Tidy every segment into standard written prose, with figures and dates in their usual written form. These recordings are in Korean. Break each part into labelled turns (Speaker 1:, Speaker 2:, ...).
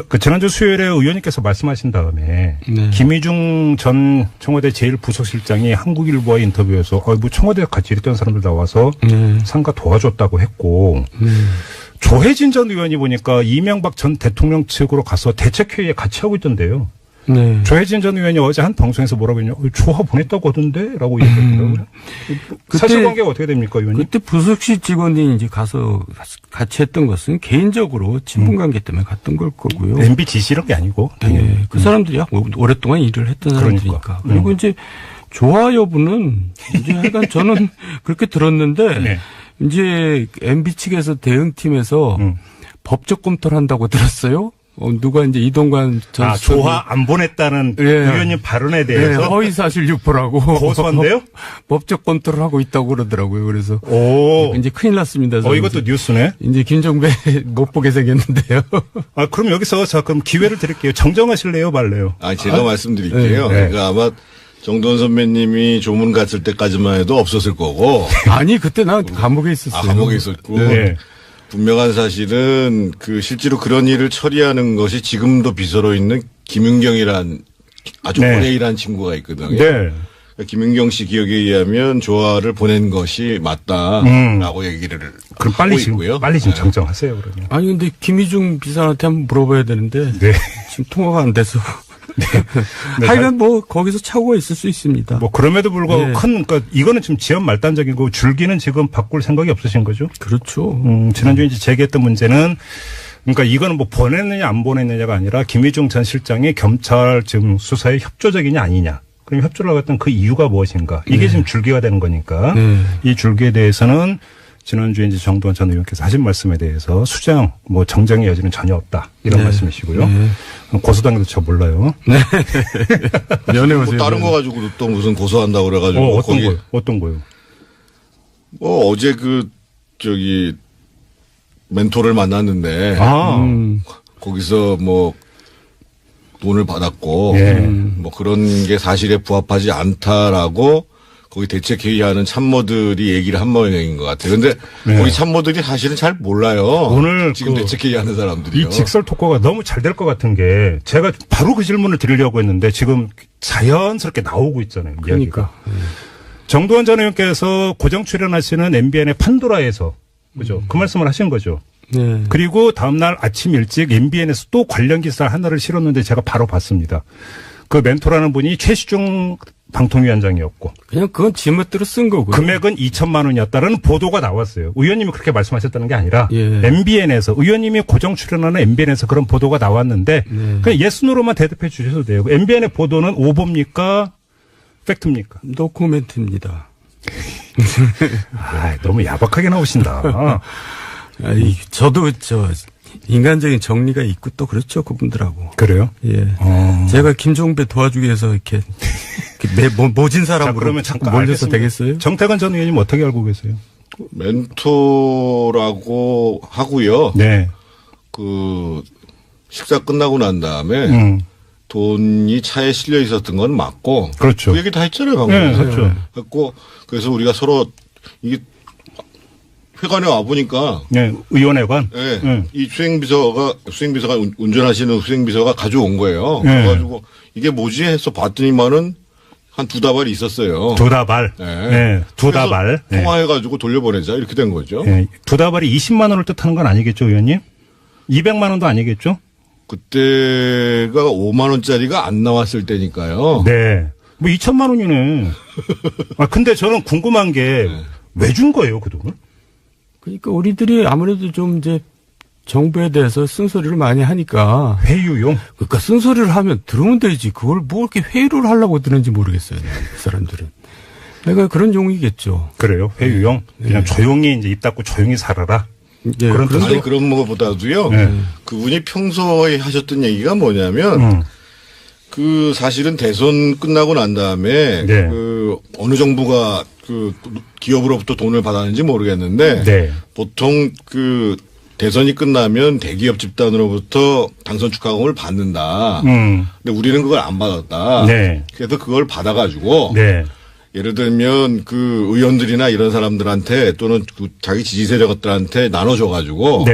Speaker 1: 그 지난주 수요일에 의원님께서 말씀하신 다음에
Speaker 2: 네.
Speaker 1: 김희중 전 청와대 제1부속실장이 한국일보와의 인터뷰에서 뭐 청와대에 같이 일했던 사람들 나와서
Speaker 2: 네.
Speaker 1: 상가 도와줬다고 했고 조혜진 전 의원이 보니까 이명박 전 대통령 측으로 가서 대책회의에 같이 하고 있던데요.
Speaker 2: 네.
Speaker 1: 조혜진 전 의원이 어제 한 방송에서 뭐라고 했냐. 조화 보냈다고 하던데? 라고 얘기했더라고요. 사실관계가 어떻게 됩니까, 의원님?
Speaker 2: 그때 부속실 직원이 이제 가서 같이 했던 것은 개인적으로 친분관계 때문에 갔던 걸 거고요.
Speaker 1: MB 지시 이런 게 아니고.
Speaker 2: 네. 그 사람들이 오랫동안 일을 했던 사람들이니까.
Speaker 1: 그러니까.
Speaker 2: 그리고 이제 조화 여부는 이제 하여간 저는 그렇게 들었는데
Speaker 1: 네.
Speaker 2: 이제 MB 측에서 대응팀에서 법적 검토를 한다고 들었어요. 누가 이제 이동관 전
Speaker 1: 조화 안 보냈다는 의원님 발언에 대해서
Speaker 2: 허위사실 유포라고
Speaker 1: 고소한데요?
Speaker 2: 법적 검토를 하고 있다고 그러더라고요. 그래서
Speaker 1: 이제
Speaker 2: 큰일 났습니다.
Speaker 1: 이것도 뉴스네.
Speaker 2: 이제 김종배 못 보게 생겼는데요.
Speaker 1: 그럼 여기서 그럼 기회를 드릴게요. 정정하실래요, 말래요?
Speaker 3: 제가 말씀드릴게요.
Speaker 1: 네.
Speaker 3: 그러니까 아마 정도원 선배님이 조문 갔을 때까지만 해도 없었을 거고.
Speaker 2: 아니 그때 난 감옥에 있었어요.
Speaker 3: 감옥에 있었고.
Speaker 1: 네.
Speaker 3: 분명한 사실은 실제로 그런 일을 처리하는 것이 지금도 비서로 있는 김윤경이란 아주 오래 일한 친구가 있거든요.
Speaker 1: 네.
Speaker 3: 그러니까 김윤경 씨 기억에 의하면 조화를 보낸 것이 맞다라고 얘기를
Speaker 1: 그럼 빨리 지금 정정하세요, 그러면.
Speaker 2: 아니 근데 김희중 비서한테 한번 물어봐야 되는데 지금 통화가 안 돼서. 하여간 거기서 착오가 있을 수 있습니다.
Speaker 1: 그럼에도 불구하고 그러니까 이거는 지금 지연 말단적이고 줄기는 지금 바꿀 생각이 없으신 거죠?
Speaker 2: 그렇죠.
Speaker 1: 지난주에 이제 제기했던 문제는 그러니까 이거는 보냈느냐 안 보냈느냐가 아니라 김희중 전 실장이 경찰 지금 수사에 협조적이냐 아니냐. 그럼 협조를 하겠다는 그 이유가 무엇인가. 이게 지금 줄기가 되는 거니까 이 줄기에 대해서는 지난주에 이제 정도원 전 의원께서 하신 말씀에 대해서 수정, 정정의 여지는 전혀 없다. 이런 말씀이시고요. 고소당해도 저 몰라요.
Speaker 2: 네. 면회오세요.
Speaker 3: 다른 거 가지고 또 무슨 고소한다고 그래가지고.
Speaker 1: 어떤 거요?
Speaker 3: 어제 멘토를 만났는데. 거기서 돈을 받았고. 그런 게 사실에 부합하지 않다라고 거기 대책회의하는 참모들이 얘기를 한 모양인 것 같아요. 그런데 거기 참모들이 사실은 잘 몰라요. 오늘 지금 대책회의하는 사람들이요.
Speaker 1: 이 직설 토크가 너무 잘 될 것 같은 게 제가 바로 그 질문을 드리려고 했는데 지금 자연스럽게 나오고 있잖아요.
Speaker 2: 그러니까.
Speaker 1: 정도원 전 의원께서 고정 출연하시는 MBN의 판도라에서 그죠? 그 말씀을 하신 거죠.
Speaker 2: 네.
Speaker 1: 그리고 다음날 아침 일찍 MBN에서 또 관련 기사 하나를 실었는데 제가 바로 봤습니다. 그 멘토라는 분이 최시중 방통위원장이었고.
Speaker 2: 그냥 그건 지멋대로 쓴 거고요.
Speaker 1: 금액은 2천만 원이었다라는 보도가 나왔어요. 의원님이 그렇게 말씀하셨다는 게 아니라 MBN에서 의원님이 고정 출연하는 MBN에서 그런 보도가 나왔는데 그냥 예스노로만 대답해 주셔도 돼요. MBN의 보도는 오보입니까? 팩트입니까?
Speaker 2: 노코멘트입니다.
Speaker 1: 너무 야박하게 나오신다.
Speaker 2: 저도 인간적인 정리가 있고 또 그렇죠, 그분들하고.
Speaker 1: 그래요?
Speaker 2: 예. 제가 김종배 도와주기 위해서 이렇게 모진 사람으로
Speaker 1: 그러면 잠깐
Speaker 2: 몰려서 되겠어요?
Speaker 1: 정태관 전 의원님 어떻게 알고 계세요?
Speaker 3: 멘토라고 하고요.
Speaker 1: 네.
Speaker 3: 식사 끝나고 난 다음에 돈이 차에 실려 있었던 건 맞고.
Speaker 1: 그렇죠.
Speaker 3: 그 얘기 다 했잖아요, 방금.
Speaker 1: 네, 그렇죠.
Speaker 3: 그래서 우리가 서로 이게 회관에 와보니까.
Speaker 1: 네, 의원회관.
Speaker 3: 네. 이 수행비서가 운전하시는 수행비서가 가져온 거예요. 그래가지고 이게 뭐지 해서 봤더니만은 한 2다발이 있었어요.
Speaker 1: 2다발. 네. 2다발.
Speaker 3: 통화해가지고 돌려보내자 이렇게 된 거죠.
Speaker 1: 네. 2다발이 20만 원을 뜻하는 건 아니겠죠, 의원님? 200만 원도 아니겠죠?
Speaker 3: 그때가 5만 원짜리가 안 나왔을 때니까요.
Speaker 1: 네. 2천만 원이네. 근데 저는 궁금한 게 왜 준 거예요, 그 돈을?
Speaker 2: 그러니까 우리들이 아무래도 좀 이제 정부에 대해서 쓴소리를 많이 하니까.
Speaker 1: 회유용?
Speaker 2: 그러니까 쓴소리를 하면 들으면 되지. 그걸 이렇게 회유를 하려고 드는지 모르겠어요. 그 사람들은. 그러니까 그런 용이겠죠.
Speaker 1: 그래요? 회유용? 그냥 조용히 입 닫고 조용히 살아라?
Speaker 2: 예,
Speaker 3: 그런 것보다도요. 그분이 평소에 하셨던 얘기가 뭐냐면 사실은 대선 끝나고 난 다음에 어느 정부가 기업으로부터 돈을 받았는지 모르겠는데 보통 대선이 끝나면 대기업 집단으로부터 당선 축하금을 받는다. 근데 우리는 그걸 안 받았다. 그래서 그걸 받아가지고 예를 들면 의원들이나 이런 사람들한테 또는 자기 지지 세력들한테 나눠줘가지고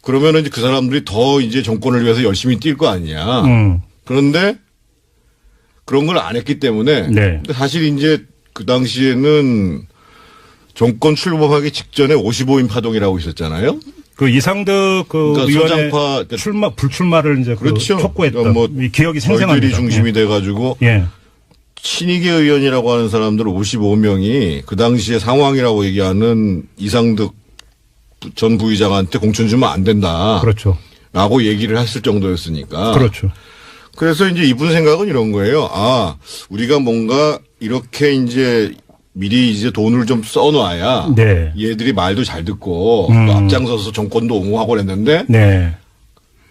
Speaker 3: 그러면은 이제 그 사람들이 더 이제 정권을 위해서 열심히 뛸 거 아니야. 그런데 그런 걸 안 했기 때문에.
Speaker 1: 네.
Speaker 3: 근데 사실 이제 그 당시에는 정권 출범하기 직전에 55인 파동이라고 있었잖아요.
Speaker 1: 그 이상득 그
Speaker 3: 그러니까
Speaker 1: 의원의
Speaker 3: 서장파
Speaker 1: 불출마를 이제
Speaker 3: 그렇죠.
Speaker 1: 그 촉구했던
Speaker 3: 그러니까 뭐
Speaker 1: 이 기억이 생생합니다.
Speaker 3: 저희들이 중심이 돼가지고
Speaker 1: 예.
Speaker 3: 친이계 의원이라고 하는 사람들 55명이 그 당시에 상황이라고 얘기하는 이상득 전 부의장한테 공천 주면 안 된다.
Speaker 1: 그렇죠.
Speaker 3: 라고 얘기를 했을 정도였으니까.
Speaker 1: 그렇죠.
Speaker 3: 그래서 이제 이분 생각은 이런 거예요. 아, 우리가 뭔가 이렇게 이제 미리 이제 돈을 좀 써놔야
Speaker 1: 네.
Speaker 3: 얘들이 말도 잘 듣고 또 앞장서서 정권도 옹호하고 그랬는데
Speaker 1: 네.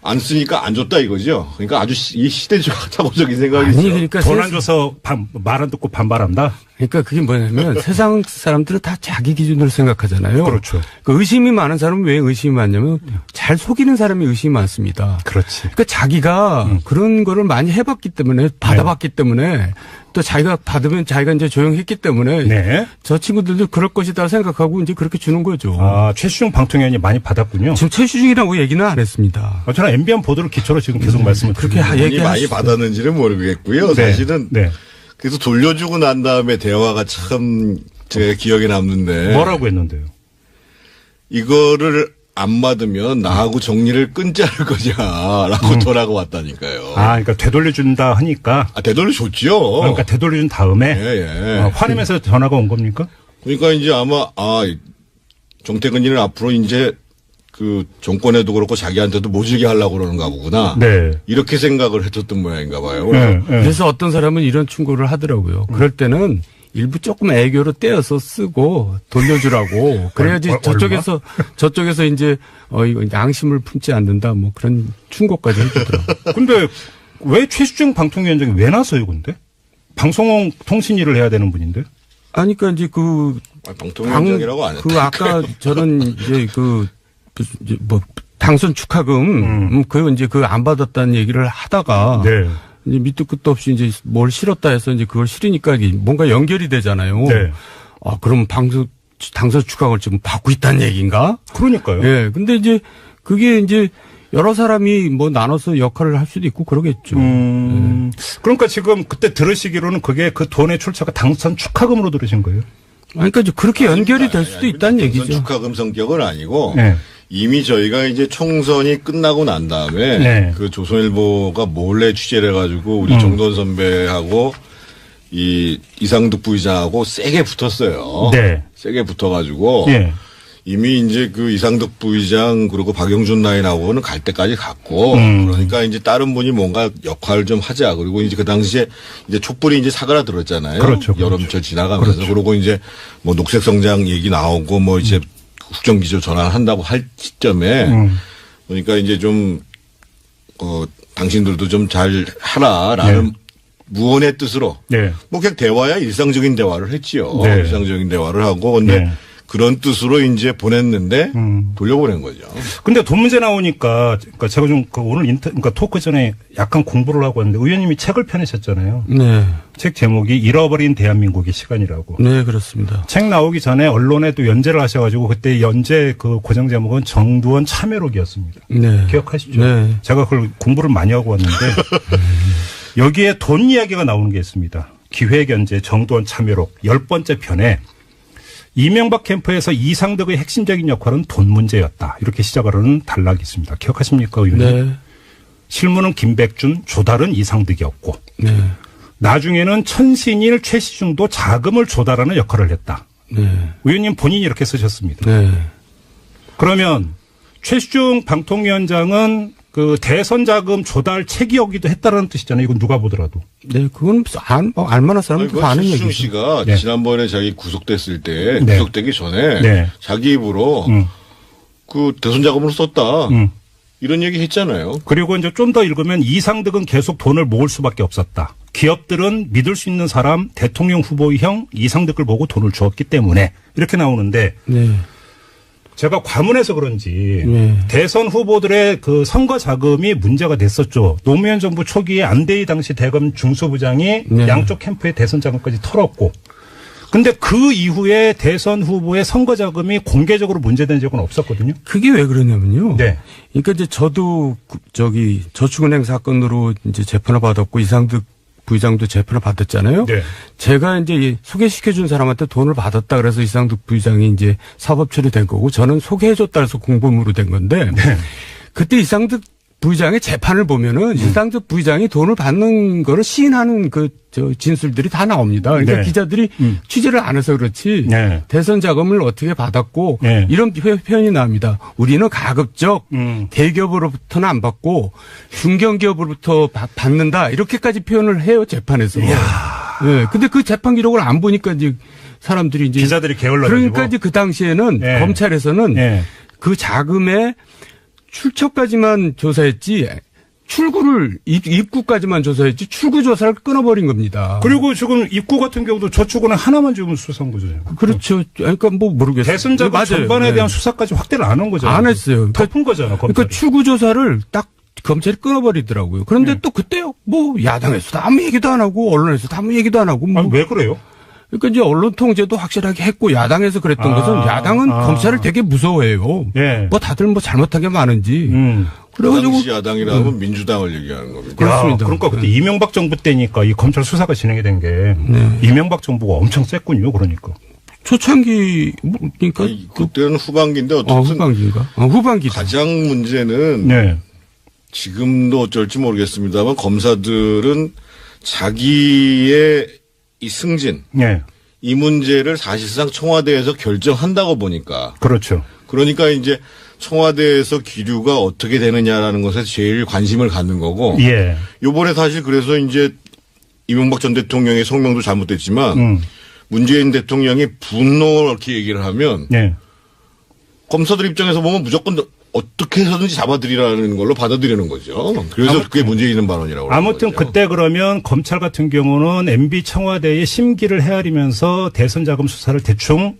Speaker 3: 안 쓰니까 안 줬다 이거죠. 그러니까 아주 이 시대착오적인 생각이
Speaker 2: 아니,
Speaker 3: 있어요.
Speaker 2: 그러니까
Speaker 1: 돈 안 줘서 말 안 듣고 반발한다?
Speaker 2: 그러니까 그게 뭐냐면 세상 사람들은 다 자기 기준으로 생각하잖아요.
Speaker 1: 그렇죠.
Speaker 2: 그 의심이 많은 사람은 왜 의심이 많냐면 잘 속이는 사람이 의심이 많습니다.
Speaker 1: 그렇지.
Speaker 2: 그러니까 자기가 그런 거를 많이 해봤기 때문에 받아봤기 때문에 또 자기가 받으면 자기가 이제 조용했기 때문에
Speaker 1: 네.
Speaker 2: 저 친구들도 그럴 것이다 생각하고 이제 그렇게 주는 거죠.
Speaker 1: 아, 최시중 방통위원이 많이 받았군요.
Speaker 2: 지금 최수중이라고 얘기는 안 했습니다.
Speaker 1: 저는 MBN 보도를 기초로 지금 계속 말씀을
Speaker 2: 그렇게
Speaker 1: 드립니다.
Speaker 3: 많이 받았는지는 모르겠고요.
Speaker 1: 네.
Speaker 3: 사실은
Speaker 1: 네.
Speaker 3: 그래서 돌려주고 난 다음에 대화가 참 제 기억에 남는데
Speaker 1: 뭐라고 했는데요?
Speaker 3: 이거를 안 받으면 나하고 정리를 끊자는 거냐라고 전화가 왔다니까요.
Speaker 1: 아, 그러니까 되돌려준다 하니까.
Speaker 3: 아, 되돌려줬죠.
Speaker 1: 그러니까 되돌려준 다음에.
Speaker 3: 예.
Speaker 1: 화내면서 전화가 온 겁니까?
Speaker 3: 그러니까 이제 아마 정태근이는 앞으로 이제 그 정권에도 그렇고 자기한테도 모질게 하려고 그러는가 보구나.
Speaker 1: 네.
Speaker 3: 이렇게 생각을 했었던 모양인가 봐요.
Speaker 1: 네.
Speaker 2: 그래서 어떤 사람은 이런 충고를 하더라고요. 그럴 때는 일부 조금 애교로 떼어서 쓰고 돌려주라고. 그래야지 저쪽에서 이제 이거 양심을 품지 않는다 뭐 그런 충고까지 해주더라고요.
Speaker 1: 근데 왜 최수중 방통위원장이 왜 나서요, 근데? 방송통신 일을 해야 되는 분인데?
Speaker 2: 아니, 그러니까 이제
Speaker 3: 방통위원장이라고 안 했다.
Speaker 2: 그 아까 저는 이제 뭐 당선 축하금 그 이제 그 안 받았다는 얘기를 하다가
Speaker 1: 네.
Speaker 2: 이제 밑도 끝도 없이 이제 뭘 실었다 해서 이제 그걸 실으니까 뭔가 연결이 되잖아요.
Speaker 1: 네.
Speaker 2: 아, 그럼 당선 축하금을 지금 받고 있다는 얘기인가?
Speaker 1: 그러니까요.
Speaker 2: 예. 근데 이제 그게 이제 여러 사람이 뭐 나눠서 역할을 할 수도 있고 그러겠죠.
Speaker 1: 그러니까 지금 그때 들으시기로는 그게 그 돈의 출처가 당선 축하금으로 들으신 거예요?
Speaker 2: 그러니까 이제 그렇게 연결이 될 수도 있다는 얘기죠.
Speaker 3: 축하금 성격은 아니고
Speaker 1: 네.
Speaker 3: 이미 저희가 이제 총선이 끝나고 난 다음에
Speaker 1: 네.
Speaker 3: 그 조선일보가 몰래 취재를 해가지고 우리 정돈 선배하고 이 이상득 부의장하고 세게 붙었어요.
Speaker 1: 네.
Speaker 3: 세게 붙어가지고
Speaker 1: 네.
Speaker 3: 이미 이제 그 이상득 부의장 그리고 박영준 라인하고는 갈 때까지 갔고 그러니까 이제 다른 분이 뭔가 역할을 좀 하자. 그리고 이제 그 당시에 이제 촛불이 이제 사그라들었잖아요.
Speaker 1: 그렇죠.
Speaker 3: 여름철 지나가면서 그러고 이제 뭐 녹색 성장 얘기 나오고 뭐 이제 국정기조 전환한다고 할 시점에 그러니까 이제 좀 당신들도 좀 잘 하라라는 무언의 뜻으로
Speaker 1: 네.
Speaker 3: 뭐 그냥 대화야 일상적인 대화를 했지요.
Speaker 1: 네.
Speaker 3: 일상적인 대화를 하고 근데
Speaker 1: 네.
Speaker 3: 그런 뜻으로 이제 보냈는데 돌려보낸 거죠.
Speaker 1: 근데 돈 문제 나오니까 그러니까 제가 좀 오늘 그러니까 토크 전에 약간 공부를 하고 왔는데 의원님이 책을 펴내셨잖아요.
Speaker 2: 네.
Speaker 1: 책 제목이 잃어버린 대한민국의 시간이라고.
Speaker 2: 네, 그렇습니다.
Speaker 1: 책 나오기 전에 언론에 또 연재를 하셔가지고 그때 연재 그 고정 제목은 정두원 참여록이었습니다.
Speaker 2: 네.
Speaker 1: 기억하시죠?
Speaker 2: 네.
Speaker 1: 제가 그걸 공부를 많이 하고 왔는데 여기에 돈 이야기가 나오는 게 있습니다. 기획연재 정두원 참여록 10번째 편에 이명박 캠프에서 이상득의 핵심적인 역할은 돈 문제였다. 이렇게 시작을 하는 단락이 있습니다. 기억하십니까, 의원님?
Speaker 2: 네.
Speaker 1: 실무는 김백준, 조달은 이상득이었고
Speaker 2: 네.
Speaker 1: 나중에는 천신일, 최시중도 자금을 조달하는 역할을 했다.
Speaker 2: 네.
Speaker 1: 의원님 본인이 이렇게 쓰셨습니다.
Speaker 2: 네.
Speaker 1: 그러면 최시중 방통위원장은 그 대선 자금 조달 책이었기도 했다라는 뜻이잖아요. 이건 누가 보더라도.
Speaker 2: 네, 그건 알만한 사람은 다 아는
Speaker 3: 최수중
Speaker 2: 얘기죠.
Speaker 3: 씨가
Speaker 1: 네.
Speaker 3: 지난번에 자기 구속됐을 때
Speaker 1: 네.
Speaker 3: 구속되기 전에
Speaker 1: 네.
Speaker 3: 자기 입으로 그 대선 자금으로 썼다. 이런 얘기 했잖아요.
Speaker 1: 그리고 이제 좀 더 읽으면 이상득은 계속 돈을 모을 수밖에 없었다. 기업들은 믿을 수 있는 사람 대통령 후보의 형 이상득을 보고 돈을 주었기 때문에 이렇게 나오는데
Speaker 2: 네.
Speaker 1: 제가 과문해서 그런지
Speaker 2: 네.
Speaker 1: 대선 후보들의 그 선거 자금이 문제가 됐었죠. 노무현 정부 초기에 안대희 당시 대검 중수부장이
Speaker 2: 네.
Speaker 1: 양쪽 캠프의 대선 자금까지 털었고 근데 그 이후에 대선 후보의 선거 자금이 공개적으로 문제된 적은 없었거든요.
Speaker 2: 그게 왜 그러냐면요.
Speaker 1: 네.
Speaker 2: 그러니까 이제 저도 저축은행 사건으로 이제 재판을 받았고 이상득 부의장도 재판을 받았잖아요.
Speaker 1: 네.
Speaker 2: 제가 이제 소개시켜준 사람한테 돈을 받았다 그래서 이상득 부의장이 이제 사법 처리된 거고 저는 소개해줬다 해서 공범으로 된 건데
Speaker 1: 네.
Speaker 2: 그때 이상득 부의장의 재판을 보면은 이상득 부의장이 돈을 받는 거를 시인하는 진술들이 다 나옵니다. 그러니까
Speaker 1: 네.
Speaker 2: 기자들이 취재를 안 해서 그렇지
Speaker 1: 네.
Speaker 2: 대선 자금을 어떻게 받았고
Speaker 1: 네.
Speaker 2: 이런 표현이 나옵니다. 우리는 가급적 대기업으로부터는 안 받고 중견기업으로부터 받는다 이렇게까지 표현을 해요 재판에서. 네. 근데 그 재판 기록을 안 보니까 이제 사람들이 이제
Speaker 1: 기자들이 게을러가지고.
Speaker 2: 그러니까 이제 그 당시에는
Speaker 1: 네.
Speaker 2: 검찰에서는
Speaker 1: 네.
Speaker 2: 그 자금의 출처까지만 조사했지 출구를 입구까지만 조사했지 출구 조사를 끊어버린 겁니다.
Speaker 1: 그리고 지금 입구 같은 경우도 저축은행 하나만 지금 수사한 거죠.
Speaker 2: 그렇죠. 그러니까 뭐 모르겠어요.
Speaker 1: 대선 자금 전반에 대한 수사까지 확대를 안 한 거잖아요.
Speaker 2: 안 했어요.
Speaker 1: 덮은 거잖아. 검찰이.
Speaker 2: 그러니까 출구 조사를 딱 검찰이 끊어버리더라고요. 그런데 또 그때요. 뭐 야당에서도 아무 얘기도 안 하고 언론에서도 아무 얘기도 안 하고. 뭐.
Speaker 1: 아니, 왜 그래요?
Speaker 2: 그러니까 이제 언론 통제도 확실하게 했고 야당에서 그랬던 것은 야당은 검찰을 되게 무서워해요.
Speaker 1: 예.
Speaker 2: 뭐 다들 뭐 잘못한 게 많은지.
Speaker 3: 그
Speaker 2: 그래가지고
Speaker 3: 당시 야당이라면 민주당을 얘기하는 겁니다.
Speaker 2: 그렇습니다.
Speaker 1: 그러니까 그때 이명박 정부 때니까 이 검찰 수사가 진행이 된 게 이명박 정부가 엄청 셌군요. 그러니까.
Speaker 2: 초창기 그러니까
Speaker 3: 아니, 그때는 후반기인데 어쨌든
Speaker 2: 후반기인가? 후반기.
Speaker 3: 가장 문제는
Speaker 1: 네.
Speaker 3: 지금도 어쩔지 모르겠습니다만 검사들은 자기의 이 승진
Speaker 1: 네.
Speaker 3: 이 문제를 사실상 청와대에서 결정한다고 보니까
Speaker 1: 그렇죠.
Speaker 3: 그러니까 이제 청와대에서 기류가 어떻게 되느냐라는 것에 제일 관심을 갖는 거고
Speaker 1: 예.
Speaker 3: 요번에 사실 그래서 이제 이명박 전 대통령의 성명도 잘못됐지만 문재인 대통령이 분노를 이렇게 얘기를 하면
Speaker 1: 예.
Speaker 3: 검사들 입장에서 보면 무조건 어떻게 해서든지 잡아들이라는 걸로 받아들이는 거죠. 그래서 그게 문제 있는 발언이라고.
Speaker 1: 아무튼
Speaker 3: 거죠.
Speaker 1: 그때 그러면 검찰 같은 경우는 MB 청와대의 심기를 헤아리면서 대선 자금 수사를 대충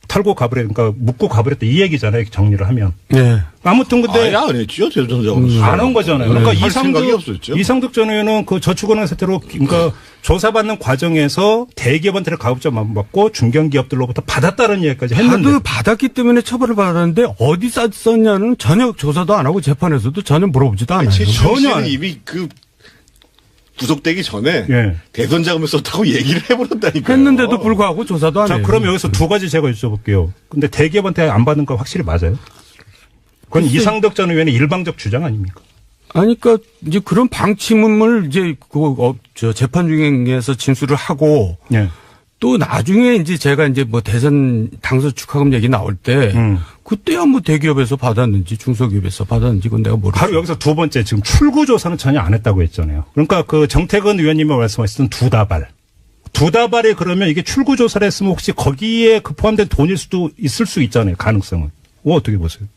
Speaker 1: 털고 가버려, 그러니까 묻고 가버렸다 이 얘기잖아요. 정리를 하면.
Speaker 2: 네.
Speaker 1: 아무튼 근데
Speaker 3: 아예 안 했죠. 대선 자금 수사.
Speaker 1: 안 한 거잖아요. 그러니까
Speaker 3: 할 생각이 없었죠.
Speaker 1: 이상득 전 의원은 그 저축은행 사태로 그러니까 조사받는 과정에서 대기업한테 가급적 받고 중견기업들로부터 받았다는 얘기까지 했는데.
Speaker 2: 받았기 때문에 처벌을 받았는데 어디 썼냐는 전혀 조사도 안 하고 재판에서도 전혀 물어보지도 않아요.
Speaker 3: 전혀 이미 그 구속되기 전에
Speaker 1: 예.
Speaker 3: 대선 자금을 썼다고 얘기를 해버렸다니까요.
Speaker 2: 했는데도 불구하고 조사도 안
Speaker 1: 자,
Speaker 2: 해요.
Speaker 1: 그럼 여기서 두 가지 제가 여쭤볼게요. 근데 대기업한테 안 받는 거 확실히 맞아요? 그건 이상득 전 의원의 일방적 주장 아닙니까?
Speaker 2: 아니, 그러니까 이제 그런 방침을 이제 재판 중에서 진술을 하고
Speaker 1: 예.
Speaker 2: 또 나중에 이제 제가 이제 뭐 대선 당선 축하금 얘기 나올 때 그때야 뭐 대기업에서 받았는지 중소기업에서 받았는지 그건 내가 모르겠어요.
Speaker 1: 바로 여기서 두 번째 지금 출구 조사는 전혀 안 했다고 했잖아요. 그러니까 그 정태근 의원님이 말씀하셨던 두 다발이 그러면 이게 출구 조사를 했으면 혹시 거기에 그 포함된 돈일 수도 있을 수 있잖아요. 가능성은. 어떻게 보세요?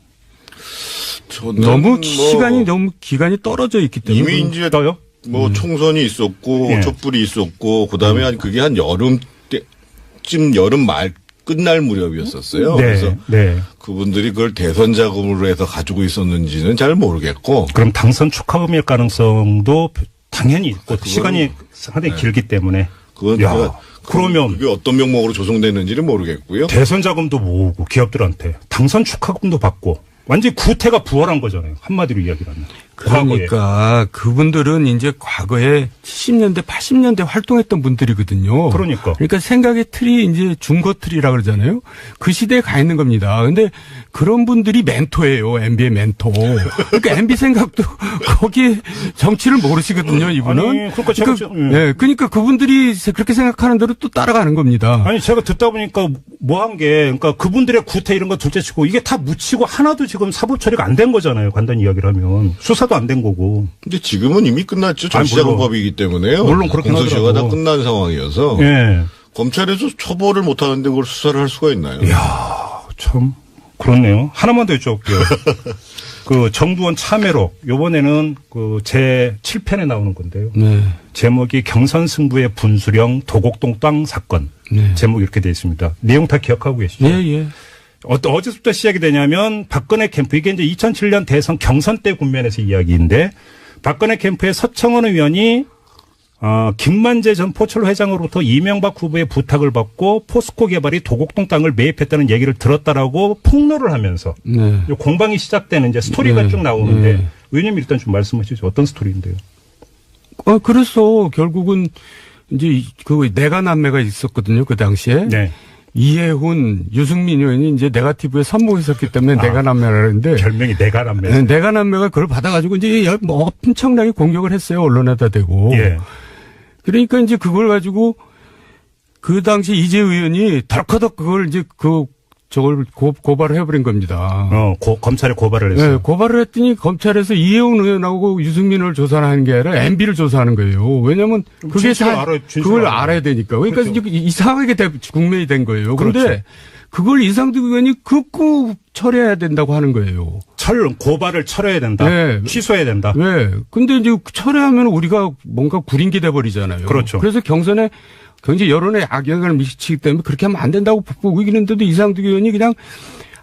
Speaker 2: 너무 시간이 너무 기간이 떨어져 있기 때문에
Speaker 3: 이미 이제
Speaker 1: 떠요?
Speaker 3: 뭐 총선이 있었고
Speaker 1: 예.
Speaker 3: 촛불이 있었고 그다음에 그게 한 여름 때쯤 여름 말 끝날 무렵이었었어요.
Speaker 1: 네.
Speaker 3: 그래서
Speaker 1: 네.
Speaker 3: 그분들이 그걸 대선 자금으로 해서 가지고 있었는지는 잘 모르겠고.
Speaker 1: 그럼 당선 축하금일 가능성도 당연히 있고 시간이 상당히 길기 때문에.
Speaker 3: 그건
Speaker 1: 야,
Speaker 3: 제가
Speaker 1: 그러면
Speaker 3: 그게 어떤 명목으로 조성됐는지는 모르겠고요.
Speaker 1: 대선 자금도 모으고 기업들한테 당선 축하금도 받고 완전히 구태가 부활한 거잖아요. 한마디로 이야기를 하면.
Speaker 2: 그러니까 그분들은 이제 과거에 70년대, 80년대 활동했던 분들이거든요.
Speaker 1: 그러니까
Speaker 2: 생각의 틀이 이제 중거 틀이라 그러잖아요. 그 시대에 가 있는 겁니다. 근데 그런 분들이 멘토예요. MB의 멘토. 그러니까 MB 생각도 거기에 정치를 모르시거든요. 이분은.
Speaker 1: 아니, 그러니까
Speaker 2: 네, 그러니까 그분들이 그렇게 생각하는 대로 또 따라가는 겁니다.
Speaker 1: 아니 제가 듣다 보니까 뭐 한 게 그러니까 그분들의 구태 이런 거 둘째치고 이게 다 묻히고 하나도 지금 사법 처리가 안 된 거잖아요. 간단히 이야기를 하면 수사도 안 된 거고.
Speaker 3: 근데 지금은 이미 끝났죠. 정치자금법이기 때문에요.
Speaker 1: 물론 그렇긴
Speaker 3: 공소시효가 다
Speaker 1: 하더라고.
Speaker 3: 끝난 상황이어서.
Speaker 1: 예.
Speaker 3: 검찰에서 처벌을 못 하는데 그걸 수사를 할 수가 있나요?
Speaker 1: 이야, 참 그렇네요. 하나만 더 여쭤볼게요. 그 정두원 참회록 요번에는 그 제 7편에 나오는 건데요.
Speaker 2: 네.
Speaker 1: 제목이 경선 승부의 분수령 도곡동 땅 사건.
Speaker 2: 네.
Speaker 1: 제목 이렇게 되어 있습니다. 내용 다 기억하고 계시죠?
Speaker 2: 예, 예.
Speaker 1: 어제부터 시작이 되냐면 박근혜 캠프 이게 이제 2007년 대선 경선 때 국면에서 이야기인데 박근혜 캠프의 서청원 의원이 김만재 전 포철 회장으로부터 이명박 후보의 부탁을 받고 포스코 개발이 도곡동 땅을 매입했다는 얘기를 들었다라고 폭로를 하면서
Speaker 2: 네.
Speaker 1: 공방이 시작되는 이제 스토리가
Speaker 2: 네.
Speaker 1: 쭉 나오는데
Speaker 2: 네.
Speaker 1: 의원님 일단 좀 말씀해 주시죠. 어떤 스토리인데요?
Speaker 2: 그래서 결국은 이제 그 내가남매가 있었거든요. 그 당시에.
Speaker 1: 네.
Speaker 2: 이해훈, 유승민 의원이 이제 네거티브에 선봉했었기 때문에 내가남매라는데
Speaker 1: 별명이 내가남매.
Speaker 2: 내가남매가 그걸 받아가지고 이제 뭐 엄청나게 공격을 했어요. 언론에다 대고.
Speaker 1: 예.
Speaker 2: 그러니까 이제 그걸 가지고 그 당시 이재 의원이 덜커덕 그걸 이제 저걸 고발을 해버린 겁니다.
Speaker 1: 검찰에 고발을 했어요.
Speaker 2: 네, 고발을 했더니 검찰에서 이해훈 의원하고 유승민을 조사하는 게 아니라 MB를 조사하는 거예요. 왜냐면 그게 다 그걸 알아야 되니까. 그러니까
Speaker 1: 그렇죠.
Speaker 2: 이제 이상하게 국면이 된 거예요. 그런데
Speaker 1: 그렇죠.
Speaker 2: 그걸 이상득 의원이 극구 철회해야 된다고 하는 거예요.
Speaker 1: 고발을 철회해야 된다.
Speaker 2: 네.
Speaker 1: 취소해야 된다.
Speaker 2: 네. 근데 이제 철회하면 우리가 뭔가 구린기 돼 버리잖아요.
Speaker 1: 그렇죠.
Speaker 2: 그래서 경선에 굉장히 여론에 악영향을 미치기 때문에 그렇게 하면 안 된다고 보고 있는데도 이상득 의원이 그냥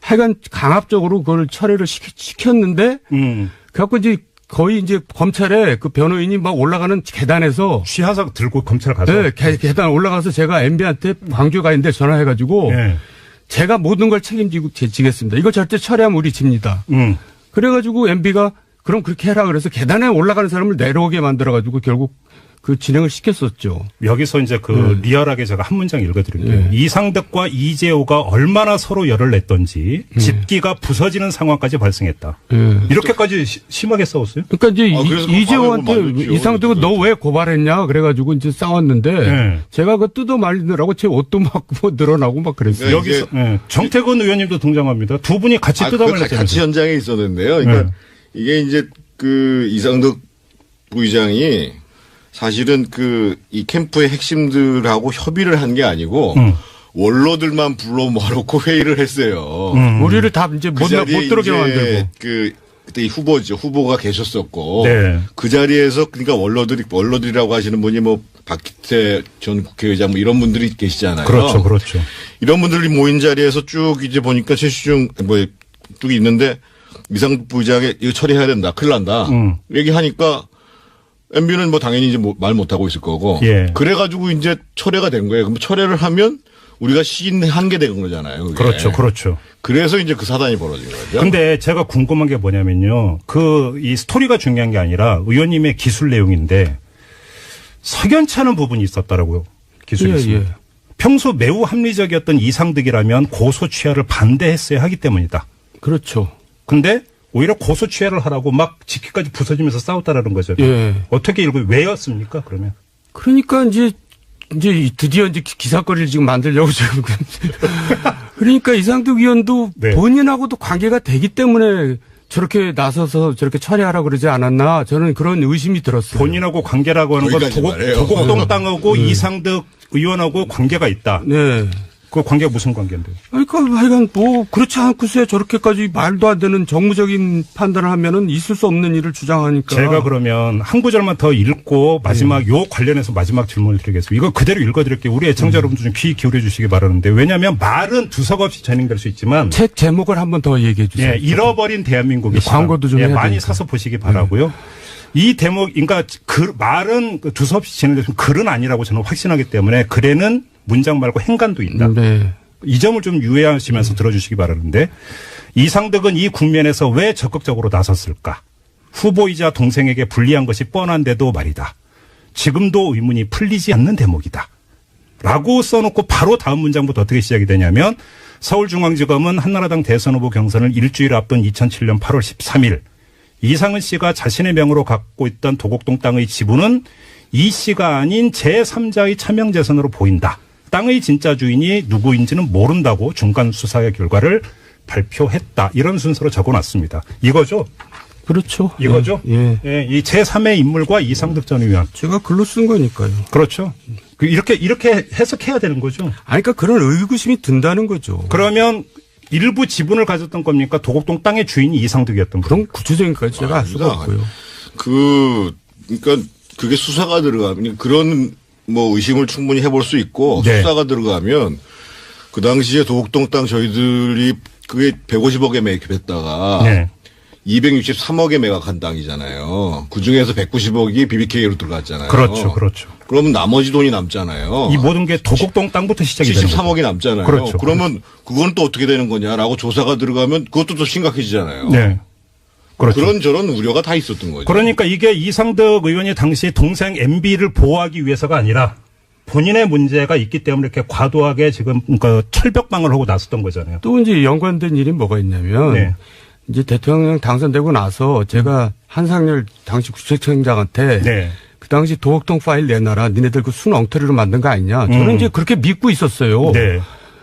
Speaker 2: 하여간 강압적으로 그걸 철회를 시켰는데 그래갖고 이제 거의 이제 검찰에 그 변호인이 막 올라가는 계단에서
Speaker 1: 취하사 들고 검찰 가서
Speaker 2: 네, 계단 올라가서 제가 MB한테 광주에 가 있는데 전화해가지고
Speaker 1: 네.
Speaker 2: 제가 모든 걸 책임지고 지겠습니다. 이거 절대 철회하면 우리 집니다. 그래가지고 MB가 그럼 그렇게 해라 그래서 계단에 올라가는 사람을 내려오게 만들어가지고 결국 그 진행을 시켰었죠.
Speaker 1: 여기서 이제 리얼하게 제가 한 문장 읽어드릴게요. 이상득과 이재호가 얼마나 서로 열을 냈던지 집기가 부서지는 상황까지 발생했다. 이렇게까지 심하게 싸웠어요?
Speaker 2: 그러니까 이제 이재호한테 이상득은 너 왜 고발했냐 그래가지고 이제 싸웠는데 제가 그 뜯어 말리느라고 제 옷도 막 늘어나고 막 그랬어요.
Speaker 1: 여기서 정태근 의원님도 등장합니다. 두 분이 같이 뜯어 말렸잖아요.
Speaker 3: 같이 현장에 있었는데요. 그러니까 이게 이제 그 이상득 부의장이 사실은 이 캠프의 핵심들하고 협의를 한 게 아니고 원로들만 불러 모아놓고 회의를 했어요.
Speaker 2: 우리를 다 이제 못 들어오게 만들고.
Speaker 3: 그때 후보가 계셨었고.
Speaker 1: 네.
Speaker 3: 그 자리에서 그러니까 원로들이라고 하시는 분이 뭐 박기태 전 국회의장 뭐 이런 분들이 계시잖아요.
Speaker 1: 그렇죠, 그렇죠.
Speaker 3: 이런 분들이 모인 자리에서 쭉 이제 보니까 최시중 쭉 있는데 이상득 부의장이 이거 처리해야 된다. 큰일 난다. 얘기하니까 MB는 뭐 당연히 이제 말 못하고 있을 거고.
Speaker 1: 예.
Speaker 3: 그래가지고 이제 철회가 된 거예요. 그럼 철회를 하면 우리가 시인한 게 된 거잖아요. 그게.
Speaker 1: 그렇죠, 그렇죠.
Speaker 3: 그래서 이제 그 사단이 벌어진 거죠.
Speaker 1: 근데 제가 궁금한 게 뭐냐면요. 이 스토리가 중요한 게 아니라 의원님의 기술 내용인데 석연치 않은 부분이 있었다라고요. 기술이.
Speaker 2: 예.
Speaker 1: 평소 매우 합리적이었던 이상득이라면 고소 취하를 반대했어야 하기 때문이다.
Speaker 2: 그렇죠.
Speaker 1: 근데 오히려 고소 취하를 하라고 막 직기까지 부서지면서 싸웠다라는 거죠.
Speaker 2: 예.
Speaker 1: 어떻게 왜였습니까? 그러면?
Speaker 2: 그러니까 이제 드디어 이제 기사거리를 지금 만들려고 지금. 그러니까 이상득 의원도
Speaker 1: 네.
Speaker 2: 본인하고도 관계가 되기 때문에 저렇게 나서서 저렇게 처리하라고 그러지 않았나 저는 그런 의심이 들었어요.
Speaker 1: 본인하고 관계라고 하는 건 도곡동 땅하고 이상득 의원하고 관계가 있다.
Speaker 2: 네.
Speaker 1: 그 관계가 무슨 관계인데요?
Speaker 2: 그러니까 하여간 뭐 그렇지 않고서야 저렇게까지 말도 안 되는 정무적인 판단을 하면은 있을 수 없는 일을 주장하니까.
Speaker 1: 제가 그러면 한 구절만 더 읽고 마지막 요 관련해서 마지막 질문을 드리겠습니다. 이거 그대로 읽어드릴게요. 우리 애청자 여러분들 좀 귀 기울여 주시기 바라는데 왜냐하면 말은 두서없이 진행될 수 있지만
Speaker 2: 책 제목을 한번 더 얘기해 주세요.
Speaker 1: 예, 잃어버린 대한민국의
Speaker 2: 광고도 좀 해야
Speaker 1: 많이
Speaker 2: 되니까.
Speaker 1: 사서 보시기 바라고요. 이 대목, 그러니까 말은 두서없이 진행되면 글은 아니라고 저는 확신하기 때문에 글에는 문장 말고 행간도 있다.
Speaker 2: 네.
Speaker 1: 이 점을 좀 유의하시면서 들어주시기 바라는데 이상득은 이 국면에서 왜 적극적으로 나섰을까? 후보이자 동생에게 불리한 것이 뻔한데도 말이다. 지금도 의문이 풀리지 않는 대목이다. 라고 써놓고 바로 다음 문장부터 어떻게 시작이 되냐면 서울중앙지검은 한나라당 대선 후보 경선을 일주일 앞둔 2007년 8월 13일 이상은 씨가 자신의 명으로 갖고 있던 도곡동 땅의 지분은 이 씨가 아닌 제3자의 차명재산으로 보인다. 땅의 진짜 주인이 누구인지는 모른다고 중간 수사의 결과를 발표했다. 이런 순서로 적어놨습니다. 이거죠?
Speaker 2: 그렇죠.
Speaker 1: 이거죠?
Speaker 2: 예.
Speaker 1: 예, 이 제3의 인물과 이상득 전 의원.
Speaker 2: 제가 글로 쓴 거니까요.
Speaker 1: 그렇죠. 이렇게 해석해야 되는 거죠.
Speaker 2: 아니, 그러니까 그런 의구심이 든다는 거죠.
Speaker 1: 그러면 일부 지분을 가졌던 겁니까? 도곡동 땅의 주인이 이상득이었던 분.
Speaker 2: 그런 구체적인 것까지 제가 알 수가 없고요.
Speaker 3: 그러니까 그게 수사가 들어가면 그런 뭐 의심을 충분히 해볼 수 있고
Speaker 1: 네.
Speaker 3: 수사가 들어가면 그 당시에 도곡동 땅 저희들이 그게 150억에 매입했다가
Speaker 1: 네.
Speaker 3: 263억에 매각한 땅이잖아요. 그 중에서 190억이 BBK로 들어갔잖아요.
Speaker 1: 그렇죠, 그렇죠.
Speaker 3: 그러면 나머지 돈이 남잖아요.
Speaker 1: 이 모든 게 도곡동 땅부터 시작이 되는 거죠.
Speaker 3: 73억이 남잖아요.
Speaker 1: 그렇죠.
Speaker 3: 그러면 그건 또 어떻게 되는 거냐라고 조사가 들어가면 그것도 또 심각해지잖아요.
Speaker 1: 네. 그렇죠.
Speaker 3: 그런 저런 우려가 다 있었던 거죠.
Speaker 1: 그러니까 이게 이상득 의원이 당시 동생 MB를 보호하기 위해서가 아니라 본인의 문제가 있기 때문에 이렇게 과도하게 지금 그 철벽방을 하고 나섰던 거잖아요.
Speaker 2: 또 이제 연관된 일이 뭐가 있냐면
Speaker 1: 네.
Speaker 2: 이제 대통령 당선되고 나서 제가 한상열 당시 구청장한테
Speaker 1: 네.
Speaker 2: 그 당시 도곡동 파일 내놔라. 니네들 그 순 엉터리로 만든 거 아니냐. 저는 이제 그렇게 믿고 있었어요.
Speaker 1: 네.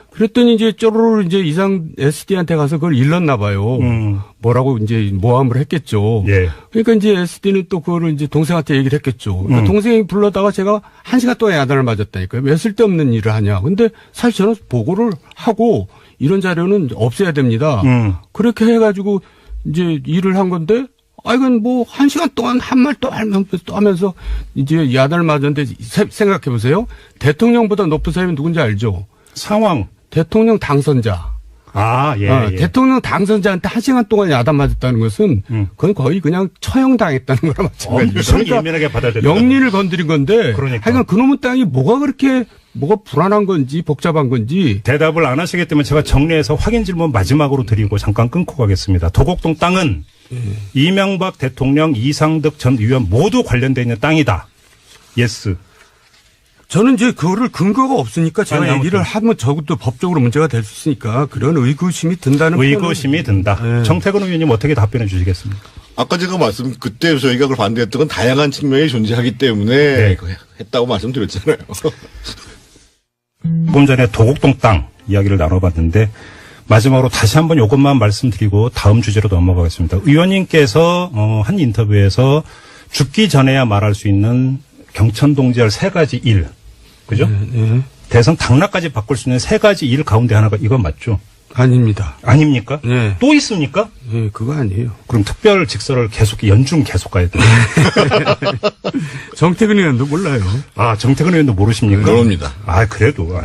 Speaker 2: 그랬더니 이제 쪼르르 이제 이상 SD한테 가서 그걸 일렀나 봐요. 뭐라고 이제 모함을 했겠죠.
Speaker 1: 예.
Speaker 2: 그러니까 이제 SD는 또 그거를 이제 동생한테 얘기를 했겠죠. 그러니까 동생이 불러다가 제가 1시간 동안 야단을 맞았다니까요. 왜 쓸데없는 일을 하냐. 근데 사실 저는 보고를 하고 이런 자료는 없애야 됩니다. 그렇게 해가지고 이제 일을 한 건데 이건 뭐 1시간 동안 한 말 또 하면서 이제 야단을 맞았는데 생각해 보세요. 대통령보다 높은 사람이 누군지 알죠?
Speaker 1: 상황.
Speaker 2: 대통령 당선자.
Speaker 1: 예.
Speaker 2: 대통령 당선자한테 1시간 동안 야단 맞았다는 것은 그건 거의 그냥 처형당했다는 거랑 마찬가지예요.
Speaker 1: 엄청 예민하게 받아들였다.
Speaker 2: 영리를 건드린 건데
Speaker 1: 그러니까.
Speaker 2: 하여간 그놈의 땅이 뭐가 불안한 건지 복잡한 건지
Speaker 1: 대답을 안 하시기 때문에 제가 정리해서 확인 질문 마지막으로 드리고 잠깐 끊고 가겠습니다. 도곡동 땅은 이명박 대통령, 이상득 전 의원 모두 관련되어 있는 땅이다. 예스.
Speaker 2: 저는 이제 그거를 근거가 없으니까 제가
Speaker 1: 아니,
Speaker 2: 얘기를 하면 적어도 법적으로 문제가 될 수 있으니까 그런 의구심이 든다는
Speaker 1: 의구심이 든다.
Speaker 2: 네.
Speaker 1: 정태근 의원님 어떻게 답변해 주시겠습니까?
Speaker 3: 아까 제가 그때 저희가 그걸 반대했던 건 다양한 측면이 존재하기 때문에
Speaker 1: 네.
Speaker 3: 했다고 말씀드렸잖아요.
Speaker 1: 조금 전에 도곡동 땅 이야기를 나눠봤는데 마지막으로 다시 한번 이것만 말씀드리고 다음 주제로 넘어가겠습니다. 의원님께서 한 인터뷰에서 죽기 전에야 말할 수 있는 경천동지할 3가지 일, 그죠?
Speaker 2: 네.
Speaker 1: 대선 당락까지 바꿀 수 있는 3가지 일 가운데 하나가 이건 맞죠?
Speaker 2: 아닙니다.
Speaker 1: 아닙니까?
Speaker 2: 네.
Speaker 1: 또 있습니까?
Speaker 2: 예, 그거 아니에요.
Speaker 1: 그럼 특별 직서를 연중 계속 가야 돼요.
Speaker 2: 정태근 의원도 몰라요.
Speaker 1: 정태근 의원도 모르십니까?
Speaker 3: 그럽니다.
Speaker 1: 그래도,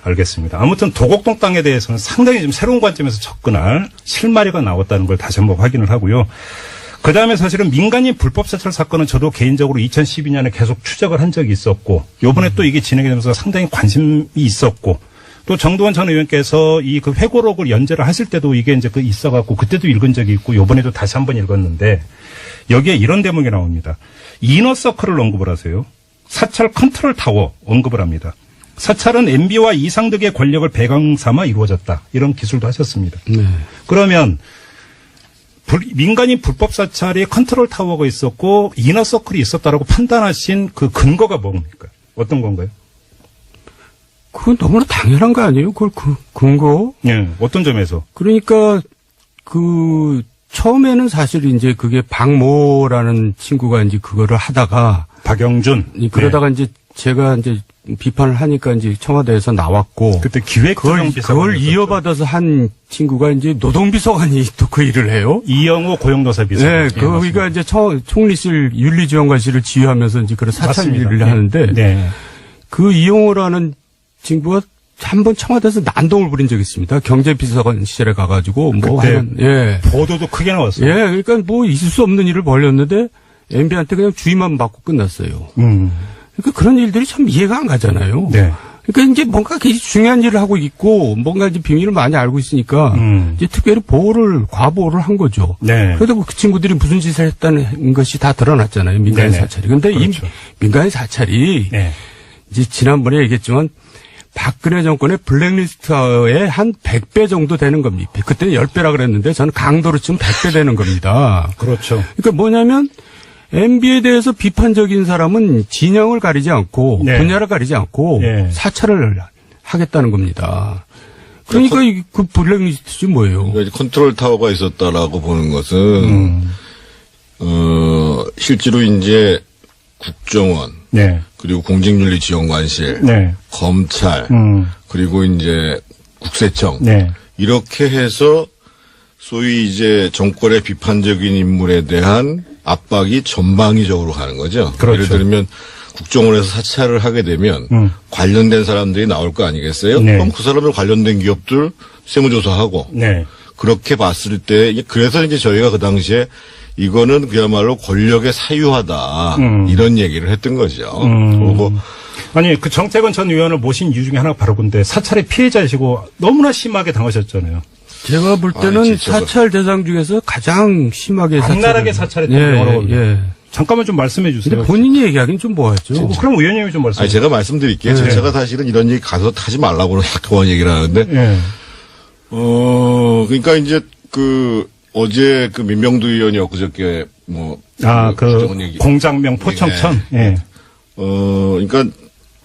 Speaker 1: 알겠습니다. 아무튼 도곡동 땅에 대해서는 상당히 좀 새로운 관점에서 접근할 실마리가 나왔다는 걸 다시 한번 확인을 하고요. 그 다음에 사실은 민간인 불법 사찰 사건은 저도 개인적으로 2012년에 계속 추적을 한 적이 있었고, 요번에 또 이게 진행이 되면서 상당히 관심이 있었고, 또 정두원 전 의원께서 이 그 회고록을 연재를 하실 때도 이게 이제 있어갖고 그때도 읽은 적이 있고 요번에도 다시 한번 읽었는데 여기에 이런 대목이 나옵니다. 이너서클을 언급을 하세요. 사찰 컨트롤 타워 언급을 합니다. 사찰은 MB와 이상득의 권력을 배경 삼아 이루어졌다. 이런 기술도 하셨습니다.
Speaker 2: 네.
Speaker 1: 그러면 민간인 불법 사찰이 컨트롤 타워가 있었고 이너서클이 있었다라고 판단하신 그 근거가 뭡니까? 어떤 건가요?
Speaker 2: 그건 너무나 당연한 거 아니에요? 그걸 근거?
Speaker 1: 예, 어떤 점에서?
Speaker 2: 그러니까 처음에는 사실 이제 그게 박모라는 친구가 이제 그거를 하다가
Speaker 1: 박영준.
Speaker 2: 그러다가 이제 제가 이제 비판을 하니까 이제 청와대에서 나왔고
Speaker 1: 그때 기획조정비서관
Speaker 2: 그걸 이어받아서 한 친구가 이제 노동비서관이 또 그 일을 해요.
Speaker 1: 이영호 고용노사 비서관.
Speaker 2: 네, 거기가 이제 총리실 윤리지원관실을 지휘하면서 이제 그런 사찰 일을 하는데
Speaker 1: 네.
Speaker 2: 그 이영호라는 친구가 한번 청와대에서 난동을 부린 적이 있습니다. 경제비서관 시절에 가가지고
Speaker 1: 그때 보도도 크게 나왔어요.
Speaker 2: 예, 그러니까 뭐 있을 수 없는 일을 벌였는데 MB한테 그냥 주의만 받고 끝났어요. 그러니까 그런 일들이 참 이해가 안 가잖아요.
Speaker 1: 네.
Speaker 2: 그러니까 이제 뭔가 굉장히 중요한 일을 하고 있고 뭔가 이제 비밀을 많이 알고 있으니까 이제 특별히 과보호를 한 거죠.
Speaker 1: 네.
Speaker 2: 그래도 그 친구들이 무슨 짓을 했다는 것이 다 드러났잖아요. 민간인
Speaker 1: 네네.
Speaker 2: 사찰이. 근데
Speaker 1: 그렇죠.
Speaker 2: 이 민간인 사찰이
Speaker 1: 네.
Speaker 2: 이제 지난번에 얘기했지만 박근혜 정권의 블랙리스트의 한 100배 정도 되는 겁니다. 그때는 10배라 그랬는데 저는 강도로 치면 100배 되는 겁니다.
Speaker 1: 그렇죠.
Speaker 2: 그러니까 뭐냐면 MB에 대해서 비판적인 사람은 진영을 가리지 않고
Speaker 1: 네.
Speaker 2: 분야를 가리지 않고
Speaker 1: 네.
Speaker 2: 사찰을 하겠다는 겁니다. 그러니까 그 블랙리스트지 뭐예요.
Speaker 3: 그러니까 컨트롤 타워가 있었다라고 보는 것은 실제로 이제 국정원
Speaker 1: 네.
Speaker 3: 그리고 공직윤리지원관실,
Speaker 1: 네.
Speaker 3: 검찰, 그리고 이제 국세청
Speaker 1: 네.
Speaker 3: 이렇게 해서 소위 이제 정권의 비판적인 인물에 대한 압박이 전방위적으로 가는 거죠.
Speaker 1: 그렇죠.
Speaker 3: 예를 들면 국정원에서 사찰을 하게 되면 관련된 사람들이 나올 거 아니겠어요?
Speaker 1: 네.
Speaker 3: 그럼 그 사람들 관련된 기업들 세무조사하고
Speaker 1: 네.
Speaker 3: 그렇게 봤을 때 그래서 이제 저희가 그 당시에 이거는 그야말로 권력의 사유화다 이런 얘기를 했던 거죠. 그리고
Speaker 1: 아니 그 정태근 전 의원을 모신 이유 중에 하나가 바로 근데 사찰의 피해자이시고 너무나 심하게 당하셨잖아요.
Speaker 2: 제가 볼 때는 사찰 대상 중에서 가장 심하게
Speaker 1: 악랄하게 사찰했던 경우라고. 잠깐만 좀 말씀해 주세요.
Speaker 2: 근데 본인이 얘기하기는 좀 뭐하죠.
Speaker 1: 그럼 의원님이 좀 말씀해 주세요.
Speaker 3: 제가 말씀드릴게요. 제가 사실은 이런 얘기 가서 하지 말라고 그런 얘기를 하는데 그러니까 이제 어제 민명두 의원이 엊그저께
Speaker 1: 공장명 포청천.
Speaker 3: 그러니까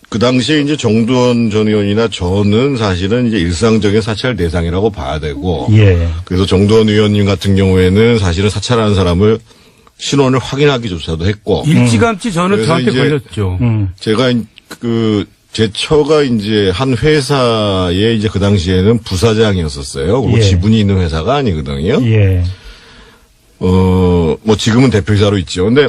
Speaker 3: 그 당시에 이제 정두원 전 의원이나 저는 사실은 이제 일상적인 사찰 대상이라고 봐야 되고. 그래서 정두원 의원님 같은 경우에는 사실은 사찰하는 사람을 신원을 확인하기조차도 했고.
Speaker 2: 일찌감치 저는 저한테 걸렸죠.
Speaker 3: 제가 제 처가 이제 한 회사에 이제 그 당시에는 부사장이었었어요. 그리고 지분이 있는 회사가 아니거든요. 지금은 대표이사로 있죠. 근데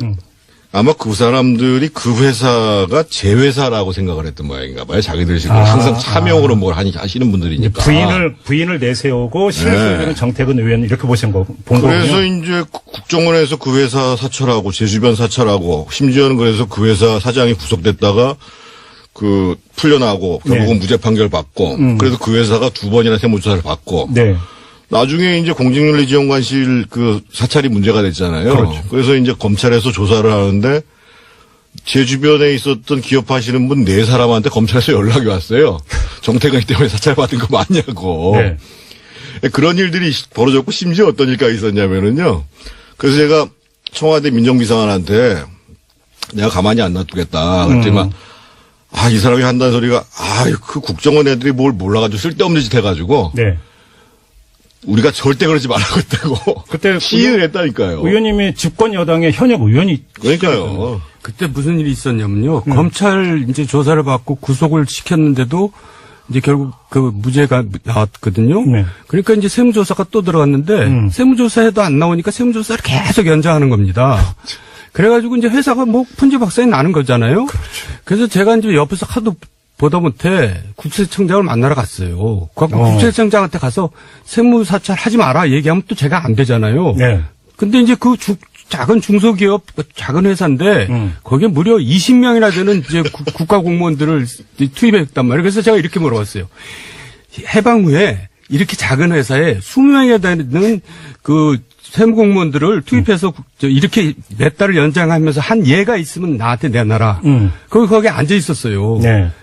Speaker 3: 아마 그 사람들이 그 회사가 제 회사라고 생각을 했던 모양인가 봐요. 자기들 지금 항상 차명으로 뭘 하시는 분들이니까.
Speaker 1: 부인을 내세우고 실소유는 정태근 의원 이렇게 본 거군요.
Speaker 3: 그래서 이제 국정원에서 그 회사 사찰하고 제 주변 사찰하고 심지어는 그래서 그 회사 사장이 구속됐다가 풀려나고 결국은 무죄 판결 받고 그래서 그 회사가 2번이나 세무조사를 받고 나중에 이제 공직윤리지원관실 사찰이 문제가 됐잖아요.
Speaker 1: 그렇죠.
Speaker 3: 그래서 이제 검찰에서 조사를 하는데 제 주변에 있었던 기업하시는 분 4사람한테 검찰에서 연락이 왔어요. 정태근이 때문에 사찰받은 거 맞냐고. 그런 일들이 벌어졌고 심지어 어떤 일까지 있었냐면은요. 그래서 제가 청와대 민정비서관한테 내가 가만히 안 놔두겠다. 그랬더니 이 사람이 한다는 소리가 그 국정원 애들이 뭘 몰라가지고 쓸데없는 짓 해가지고 우리가 절대 그러지 말라고 했다고.
Speaker 1: 그때
Speaker 3: 시위를 했다니까요.
Speaker 1: 의원님이 집권 여당의 현역 의원이.
Speaker 3: 그러니까요.
Speaker 2: 그때 무슨 일이 있었냐면요. 검찰 이제 조사를 받고 구속을 시켰는데도 이제 결국 무죄가 나왔거든요. 그러니까 이제 세무조사가 또 들어갔는데 세무조사에도 안 나오니까 세무조사를 계속 연장하는 겁니다. 그래가지고 이제 회사가 푼지박산이 나는 거잖아요. 그래서 제가 이제 옆에서 하도 보다 못해 국세청장을 만나러 갔어요. 국세청장한테 가서 세무사찰 하지 마라 얘기하면 또 제가 안 되잖아요. 근데 이제 작은 중소기업, 작은 회사인데 거기에 무려 20명이나 되는 이제 국가 공무원들을 투입했단 말이에요. 그래서 제가 이렇게 물어봤어요. 해방 후에 이렇게 작은 회사에 20명이나 되는 세무공무원들을 투입해서 이렇게 몇 달을 연장하면서 한 예가 있으면 나한테 내놔라. 거기 앉아 있었어요.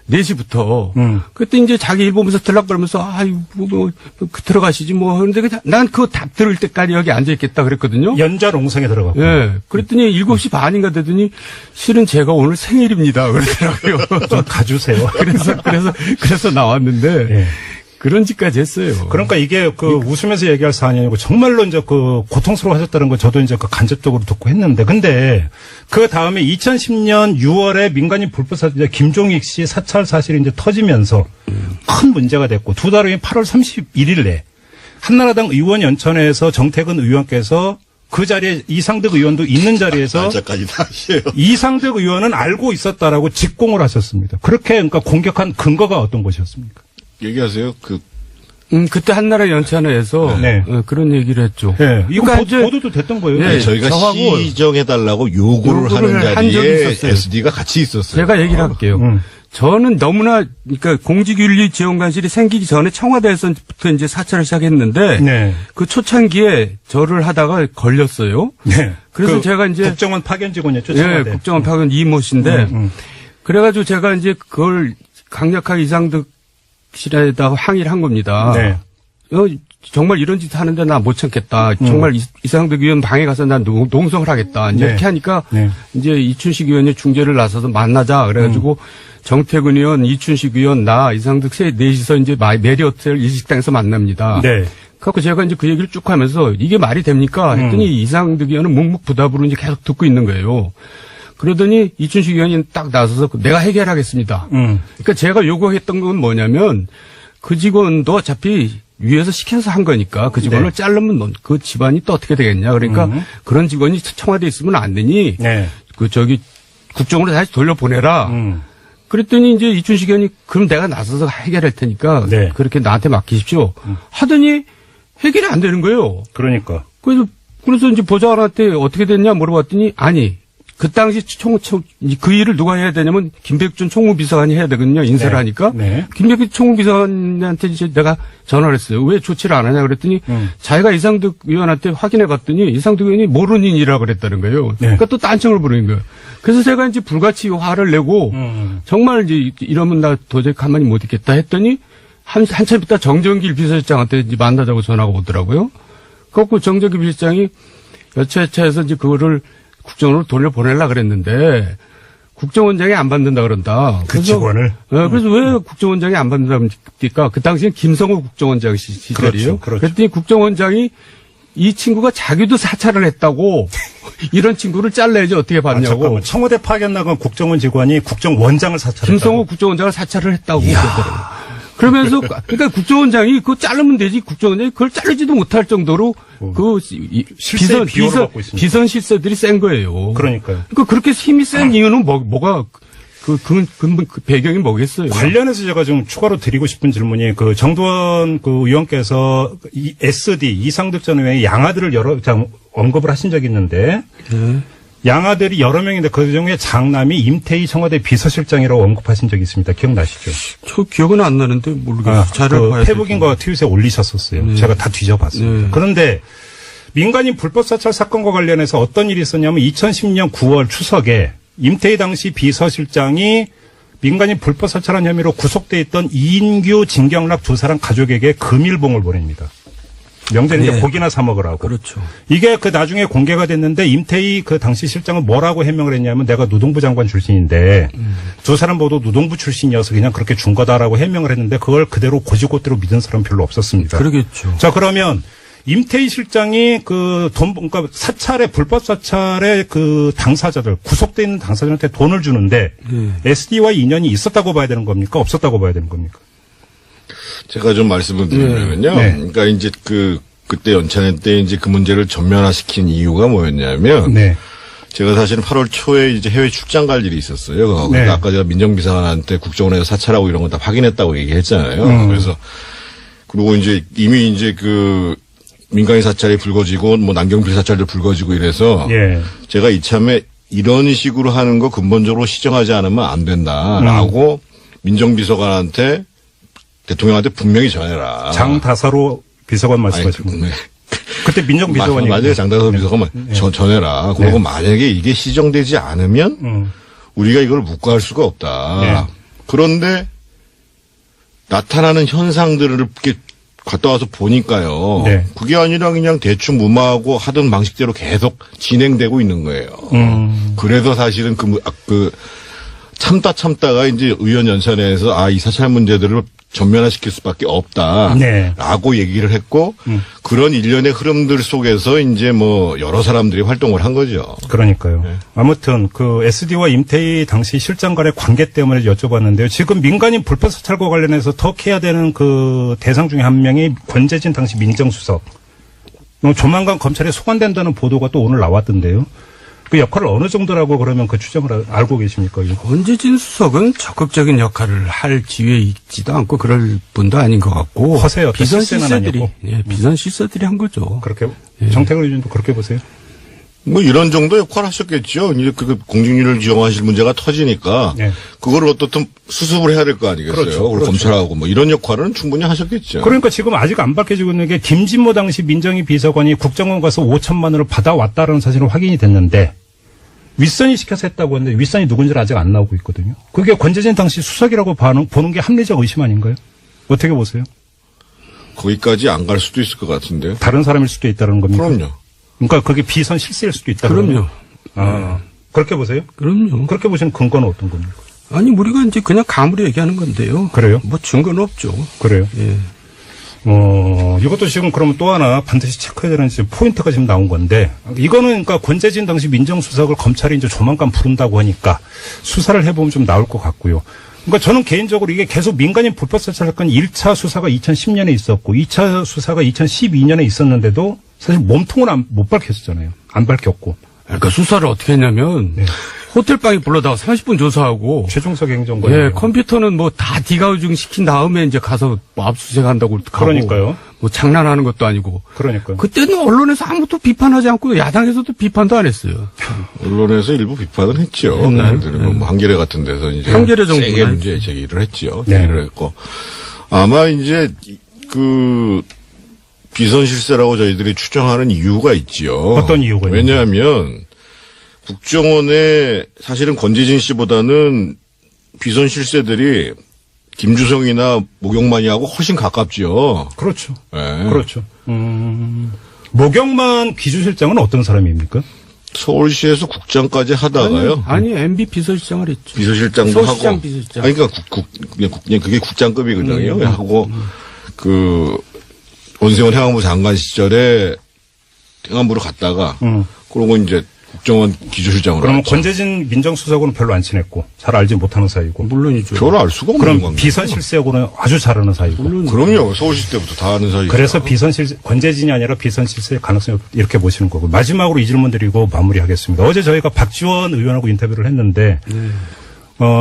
Speaker 2: 4시부터. 그때 이제 자기 일 보면서 들락거리면서 들어가시지 뭐. 그런데 난 그 답 들을 때까지 여기 앉아 있겠다 그랬거든요.
Speaker 1: 연좌롱성에 들어가고.
Speaker 2: 그랬더니 7시 반인가 되더니 실은 제가 오늘 생일입니다. 그러더라고요.
Speaker 1: 좀 가주세요.
Speaker 2: 그래서 나왔는데. 그런 짓까지 했어요.
Speaker 1: 그러니까 이게 웃으면서 얘기할 사안이 아니고 정말로 이제 고통스러워 하셨다는 거 저도 이제 간접적으로 듣고 했는데 근데 그 다음에 2010년 6월에 민간인 불법 사찰 김종익 씨 사찰 사실이 이제 터지면서 큰 문제가 됐고 2달 후에 8월 31일에 한나라당 의원연천에서 정태근 의원께서 그 자리에 이상득 의원도 있는 자리에서 이상득 의원은 알고 있었다라고 직공을 하셨습니다. 그렇게 그러니까 공격한 근거가 어떤 것이었습니까?
Speaker 3: 얘기하세요.
Speaker 2: 그때 한나라 연찬회에서 그런 얘기를 했죠.
Speaker 1: 이거 보도도 됐던 거예요.
Speaker 3: 저희가 시정해달라고 요구를 하는 자리에 SD가 같이 있었어요.
Speaker 2: 제가 얘기를 할게요. 저는 너무나 그러니까 공직윤리지원관실이 생기기 전에 청와대에서부터 이제 사찰을 시작했는데 그 초창기에 저를 하다가 걸렸어요. 그래서 제가 이제
Speaker 1: 국정원 파견 직원이었죠. 청와대.
Speaker 2: 국정원 파견 이모 씨인데 그래가지고 제가 이제 그걸 강력하게 이상득 실에다가 항의를 한 겁니다. 정말 이런 짓 하는데 나 못 참겠다. 정말 이상득 의원 방에 가서 난 농성을 하겠다. 이제 이렇게 하니까 이제 이춘식 의원이 중재를 나서서 만나자. 그래가지고 정태근 의원, 이춘식 의원, 나, 이상득 넷이서 이제 메리어트 일식당에서 만납니다. 그래서 제가 이제 그 얘기를 쭉 하면서 이게 말이 됩니까? 했더니 이상득 의원은 묵묵부답으로 이제 계속 듣고 있는 거예요. 그러더니 이춘식 의원이 딱 나서서 내가 해결하겠습니다. 그러니까 제가 요구했던 건 뭐냐면 그 직원도 어차피 위에서 시켜서 한 거니까 그 직원을 자르면 그 집안이 또 어떻게 되겠냐. 그러니까 그런 직원이 청와대에 있으면 안 되니 국정으로 다시 돌려보내라. 그랬더니 이제 이춘식 의원이 그럼 내가 나서서 해결할 테니까 그렇게 나한테 맡기십시오. 하더니 해결이 안 되는 거예요.
Speaker 1: 그러니까.
Speaker 2: 그래서 이제 보좌관한테 어떻게 됐냐 물어봤더니 아니 그 당시 그 일을 누가 해야 되냐면 김백준 총무비서관이 해야 되거든요. 인사를
Speaker 1: 네.
Speaker 2: 하니까.
Speaker 1: 네.
Speaker 2: 김백준 총무비서관한테 이제 내가 전화를 했어요. 왜 조치를 안 하냐 그랬더니 자기가 이상득 의원한테 확인해 봤더니 이상득 의원이 모르는 일이라고 그랬다는 거예요.
Speaker 1: 네.
Speaker 2: 그러니까 또 딴청을 부르는 거예요. 그래서 제가 이제 불같이 화를 내고 정말 이제 이러면 나 도저히 가만히 못 있겠다 했더니 한참 있다 정정길 비서실장한테 이제 만나자고 전화가 오더라고요. 그래갖고 정정길 비서실장이 여차여차해서 이제 그거를 국정원으로 돌려보내려고 그랬는데 국정원장이 안 받는다 그런다.
Speaker 1: 그 직원을?
Speaker 2: 그래서 왜 국정원장이 안 받는다 그러니까 그 당시엔 김성호 국정원장 시절이에요.
Speaker 1: 그렇죠.
Speaker 2: 그랬더니 국정원장이 이 친구가 자기도 사찰을 했다고 이런 친구를 잘라야지 어떻게 받냐고.
Speaker 1: 잠깐만. 청와대 파견 나간 국정원 직원이 국정원장을 사찰했다.
Speaker 2: 김성호 국정원장을 사찰을 했다고 그러더라고요. 그러면서 그러니까 국정원장이 그거 자르면 되지 국정원장이 그걸 자르지도 못할 정도로 그
Speaker 1: 실세 비호를 받고 있습니다.
Speaker 2: 비선 실세들이 센 거예요.
Speaker 1: 그러니까
Speaker 2: 그렇게 힘이 센 이유는 뭐가 그 배경이 뭐겠어요?
Speaker 1: 관련해서 제가 좀 추가로 드리고 싶은 질문이 그 정두원 그 의원께서 이 SD 이상득 전 의원의 양아들을 여러 장 언급을 하신 적이 있는데 양아들이 여러 명인데 그 중에 장남이 임태희 청와대 비서실장이라고 언급하신 적이 있습니다. 기억나시죠?
Speaker 2: 저 기억은 안 나는데 모르겠어요. 자료를 봐야
Speaker 1: 페북인가 트윗에 올리셨었어요.
Speaker 2: 네.
Speaker 1: 제가 다 뒤져봤습니다.
Speaker 2: 네.
Speaker 1: 그런데 민간인 불법 사찰 사건과 관련해서 어떤 일이 있었냐면 2010년 9월 추석에 임태희 당시 비서실장이 민간인 불법 사찰한 혐의로 구속돼 있던 이인규, 진경락 두 사람 가족에게 금일봉을 보냅니다. 명절에 이제
Speaker 2: 네.
Speaker 1: 고기나 사 먹으라고.
Speaker 2: 그렇죠.
Speaker 1: 이게 그 나중에 공개가 됐는데 임태희 그 당시 실장은 뭐라고 해명을 했냐면 내가 노동부 장관 출신인데 두 사람 모두 노동부 출신이어서 그냥 그렇게 준 거다라고 해명을 했는데 그걸 그대로 고지고대로 믿은 사람 별로 없었습니다.
Speaker 2: 그러겠죠.
Speaker 1: 자, 그러면 임태희 실장이 그 돈, 그러니까 사찰의 불법 사찰의 그 당사자들, 구속돼 있는 당사자한테 돈을 주는데 SD와 인연이 있었다고 봐야 되는 겁니까? 없었다고 봐야 되는 겁니까?
Speaker 3: 제가 좀 말씀을 드리면요.
Speaker 1: 네.
Speaker 3: 그러니까 이제 그때 연찬회 때 이제 그 문제를 전면화시킨 이유가 뭐였냐면.
Speaker 1: 네.
Speaker 3: 제가 사실은 8월 초에 이제 해외 출장 갈 일이 있었어요.
Speaker 1: 네.
Speaker 3: 아까 제가 민정비서관한테 국정원에서 사찰하고 이런 거 다 확인했다고 얘기했잖아요. 그래서 그리고 이제 이미 이제 그 민간인 사찰이 불거지고 뭐 남경필 사찰도 불거지고 이래서
Speaker 1: 예.
Speaker 3: 제가 이참에 이런 식으로 하는 거 근본적으로 시정하지 않으면 안 된다라고 민정비서관한테 대통령한테 분명히 전해라.
Speaker 1: 장다사로 비서관 말씀하시는 거예요. 그때 민정비서관이
Speaker 3: 만약에 장다사 비서관만 전해라. 그리고 만약에 이게 시정되지 않으면 우리가 이걸 묵과할 수가 없다.
Speaker 1: 네.
Speaker 3: 그런데 나타나는 현상들을 이렇게 갔다 와서 보니까요.
Speaker 1: 네.
Speaker 3: 그게 아니라 그냥 대충 무마하고 하던 방식대로 계속 진행되고 있는 거예요. 그래서 사실은 참다가 이제 의원 연찬회에서 이 사찰 문제들을 전면화시킬 수밖에 없다라고
Speaker 1: 네.
Speaker 3: 얘기를 했고 그런 일련의 흐름들 속에서 이제 뭐 여러 사람들이 활동을 한 거죠.
Speaker 1: 그러니까요. 네. 아무튼 그 SD와 임태희 당시 실장 간의 관계 때문에 여쭤봤는데요. 지금 민간인 불법 사찰과 관련해서 턱해야 되는 그 대상 중에 한 명이 권재진 당시 민정수석. 조만간 검찰에 소환된다는 보도가 또 오늘 나왔던데요. 그 역할을 어느 정도라고 그러면 그 추정을 알고 계십니까?
Speaker 2: 권재진 수석은 적극적인 역할을 할 지위에 있지도 않고 그럴 분도 아닌 것 같고.
Speaker 1: 허세요.
Speaker 2: 비선 실세들이. 예, 비선 실세들이 한 거죠.
Speaker 1: 그렇게, 정태근 의원도 그렇게 보세요?
Speaker 3: 뭐 이런 정도 역할을 하셨겠죠. 이제 그 공직률을 지정하실 문제가 터지니까
Speaker 1: 네.
Speaker 3: 그거를 어떻든 수습을 해야 될 거 아니겠어요.
Speaker 1: 그렇죠.
Speaker 3: 그리고 검찰하고 뭐 이런 역할은 충분히 하셨겠죠.
Speaker 1: 그러니까 지금 아직 안 밝혀지고 있는 게 김진모 당시 민정위 비서관이 국정원 가서 5천만 원을 받아왔다는 사실은 확인이 됐는데 윗선이 시켜서 했다고 했는데 윗선이 누군지는 아직 안 나오고 있거든요. 그게 권재진 당시 수석이라고 보는 게 합리적 의심 아닌가요? 어떻게 보세요?
Speaker 3: 거기까지 안 갈 수도 있을 것 같은데요.
Speaker 1: 다른 사람일 수도 있다는 겁니까?
Speaker 3: 그럼요.
Speaker 1: 그러니까 그게 비선 실세일 수도 있다.
Speaker 2: 그럼요.
Speaker 1: 그렇게 보세요?
Speaker 2: 그럼요.
Speaker 1: 그렇게 보시는 근거는 어떤 겁니까?
Speaker 2: 아니, 우리가 이제 그냥 감으로 얘기하는 건데요.
Speaker 1: 그래요?
Speaker 2: 뭐 증거는 없죠.
Speaker 1: 그래요?
Speaker 2: 예.
Speaker 1: 이것도 지금 그러면 또 하나 반드시 체크해야 되는 포인트가 지금 나온 건데, 이거는 그러니까 권재진 당시 민정수석을 검찰이 이제 조만간 부른다고 하니까 수사를 해보면 좀 나올 것 같고요. 그러니까 저는 개인적으로 이게 계속 민간인 불법 사찰 사건 1차 수사가 2010년에 있었고 2차 수사가 2012년에 있었는데도 사실 몸통은 못 밝혔잖아요. 안 밝혔고.
Speaker 2: 그러니까 수사를 어떻게 했냐면 호텔방에 불러다가 30분 조사하고
Speaker 1: 최종석 행정관.
Speaker 2: 예, 컴퓨터는 뭐 다 디가우징 시킨 다음에 이제 가서 뭐 압수수색한다고 가고.
Speaker 1: 그러니까요.
Speaker 2: 뭐 장난하는 것도 아니고.
Speaker 1: 그러니까.
Speaker 2: 그때는 언론에서 아무도 비판하지 않고 야당에서도 비판도 안 했어요.
Speaker 3: 언론에서 일부 비판을 했죠. 예를 들면 뭐 한겨레 같은 데서 이제
Speaker 2: 한겨레 정도는
Speaker 3: 세게 문제 제기를 했죠.
Speaker 1: 네.
Speaker 3: 제기를 했고 아마 이제 그 비선 실세라고 저희들이 추정하는 이유가 있지요.
Speaker 1: 어떤 이유가 있나요?
Speaker 3: 왜냐하면 국정원에 사실은 권재진 씨보다는 비선 실세들이 김주성이나 목욕만이하고 훨씬 가깝죠.
Speaker 1: 그렇죠.
Speaker 3: 네.
Speaker 1: 그렇죠. 목욕만 기주실장은 어떤 사람입니까?
Speaker 3: 서울시에서 국장까지 하다가요.
Speaker 2: 아니 MB 비서실장을 했죠.
Speaker 3: 비서실장도
Speaker 2: 서울시장
Speaker 3: 하고.
Speaker 2: 비서실장.
Speaker 3: 아니, 그러니까 그냥 그게 국장급이거든요. 하고 그 원세훈 행안부 장관 시절에 행안부로 갔다가 그러고 이제 국정원 기조실장으로.
Speaker 1: 그러면
Speaker 3: 갔죠.
Speaker 1: 권재진 민정수석은 별로 안 친했고 잘 알지 못하는 사이고.
Speaker 2: 물론이죠.
Speaker 3: 별로 알 수가 없는
Speaker 1: 그럼
Speaker 3: 관계.
Speaker 1: 비선 실세하고는 아주 잘 아는 사이고.
Speaker 3: 그럼요. 서울시 때부터 다 아는 사이.
Speaker 1: 그래서 비선 실세, 권재진이 아니라 비선 실세의 가능성이 이렇게 보시는 거고. 마지막으로 이 질문 드리고 마무리하겠습니다. 어제 저희가 박지원 의원하고 인터뷰를 했는데,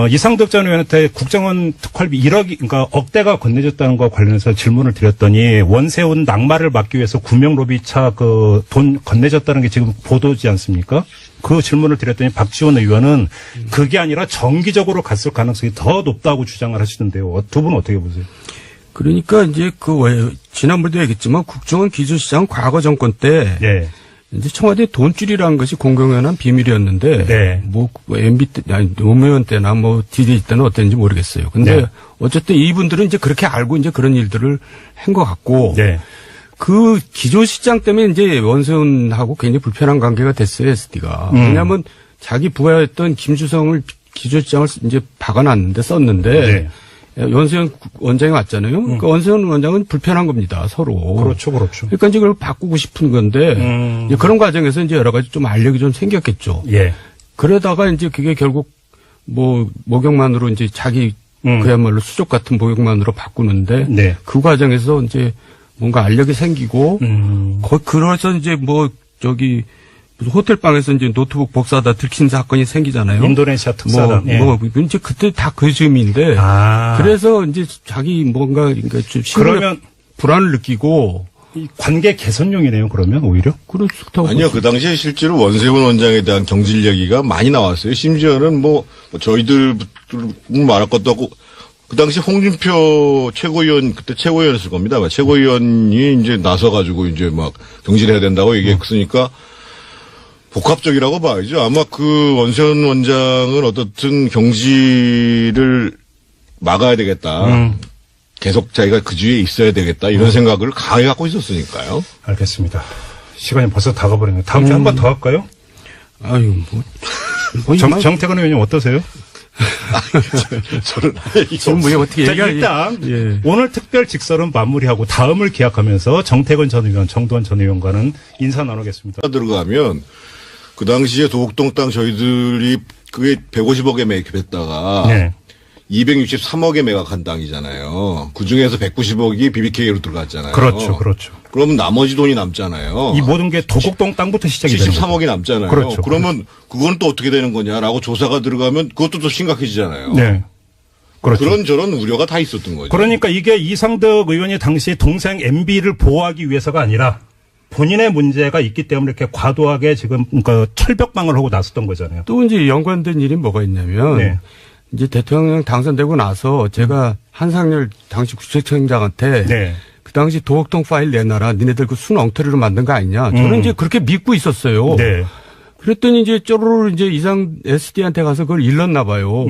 Speaker 1: 이상득 전 의원한테 국정원 특활비 1억이, 그러니까 억대가 건네졌다는 것과 관련해서 질문을 드렸더니 원세훈 낙마를 막기 위해서 구명 로비차 그 돈 건네졌다는 게 지금 보도지 않습니까? 그 질문을 드렸더니 박지원 의원은 그게 아니라 정기적으로 갔을 가능성이 더 높다고 주장을 하시던데요. 두 분은 어떻게 보세요?
Speaker 2: 그러니까 이제 지난번에도 얘기했지만 국정원 기조실장 과거 정권 때
Speaker 1: 네.
Speaker 2: 이제 청와대 돈줄이라는 것이 공공연한 비밀이었는데,
Speaker 1: 네.
Speaker 2: 뭐, MB 때, 아니, 노무현 때나 뭐, DD 때는 어땠는지 모르겠어요. 근데,
Speaker 1: 네.
Speaker 2: 어쨌든 이분들은 이제 그렇게 알고 이제 그런 일들을 한 것 같고,
Speaker 1: 네.
Speaker 2: 그 기조실장 때문에 이제 원세훈하고 굉장히 불편한 관계가 됐어요, SD가. 왜냐하면 자기 부하였던 김주성을 기조실장을 이제 박아놨는데, 썼는데,
Speaker 1: 네.
Speaker 2: 원세훈 원장이 왔잖아요. 그러니까 원세훈 원장은 불편한 겁니다, 서로.
Speaker 1: 그렇죠, 그렇죠.
Speaker 2: 그러니까 이제 그걸 바꾸고 싶은 건데 이제 그런 과정에서 이제 여러 가지 좀 알력이 좀 생겼겠죠.
Speaker 1: 예.
Speaker 2: 그러다가 이제 그게 결국 뭐 목욕만으로 이제 자기 그야말로 수족 같은 목욕만으로 바꾸는데
Speaker 1: 네.
Speaker 2: 그 과정에서 이제 뭔가 알력이 생기고 그래서 이제 뭐 저기 무슨 호텔방에서 이제 노트북 복사하다 들킨 사건이 생기잖아요.
Speaker 1: 인도네시아 특사단. 예.
Speaker 2: 이제 그때 다 그 즈음인데.
Speaker 1: 아.
Speaker 2: 그래서 이제 자기 뭔가 그러니까 좀
Speaker 1: 그러면
Speaker 2: 불안을 느끼고.
Speaker 1: 이 관계 개선용이네요. 그러면 오히려.
Speaker 2: 그렇다고.
Speaker 3: 아니요. 그 당시에 실제로 원세훈 원장에 대한 경질 얘기가 많이 나왔어요. 심지어는 뭐 저희들 말할 것도 없고 그 당시 홍준표 최고위원 그때 최고위원이었을 겁니다. 최고위원이 이제 나서가지고 이제 막 경질해야 된다고 얘기했으니까 복합적이라고 봐야죠. 아마 그 원세훈 원장은 어떻든 경질을 막아야 되겠다. 계속 자기가 그 주위에 있어야 되겠다. 이런 생각을 강하게 갖고 있었으니까요.
Speaker 1: 알겠습니다. 시간이 벌써 다 가버리네요. 다음 주에 한 번 더 할까요?
Speaker 2: 아유,
Speaker 1: 정태근 의원님 어떠세요?
Speaker 3: 저는
Speaker 2: 지금 뭐 어떻게
Speaker 1: 자,
Speaker 2: 얘기할
Speaker 1: 일단
Speaker 2: 예.
Speaker 1: 오늘 특별 직설은 마무리하고 다음을 기약하면서 정태근 전 의원, 정두환 전 의원과는 인사 나누겠습니다.
Speaker 3: 들어가면 그 당시에 도곡동 땅 저희들이 그게 150억에 매입했다가
Speaker 1: 네.
Speaker 3: 263억에 매각한 땅이잖아요. 그 중에서 190억이 BBK로 들어갔잖아요.
Speaker 1: 그렇죠, 그렇죠.
Speaker 3: 그러면 나머지 돈이 남잖아요.
Speaker 1: 이 모든 게 도곡동 땅부터 시작이 되는 거죠.
Speaker 3: 73억이 남잖아요.
Speaker 1: 그렇죠.
Speaker 3: 그러면 그건 또 어떻게 되는 거냐라고 조사가 들어가면 그것도 또 심각해지잖아요.
Speaker 1: 네. 그렇죠.
Speaker 3: 그런 저런 우려가 다 있었던 거죠.
Speaker 1: 그러니까 이게 이상득 의원이 당시 동생 MB를 보호하기 위해서가 아니라 본인의 문제가 있기 때문에 이렇게 과도하게 지금 그러니까 철벽방을 하고 나섰던 거잖아요.
Speaker 2: 또 이제 연관된 일이 뭐가 있냐면
Speaker 1: 네.
Speaker 2: 이제 대통령 당선되고 나서 제가 한상열 당시 국세청장한테
Speaker 1: 네.
Speaker 2: 그 당시 도곡동 파일 내놔라. 니네들 그 순 엉터리로 만든 거 아니냐. 저는 이제 그렇게 믿고 있었어요.
Speaker 1: 네.
Speaker 2: 그랬더니 이제 쪼르르 이제 이상 SD한테 가서 그걸 일렀나 봐요.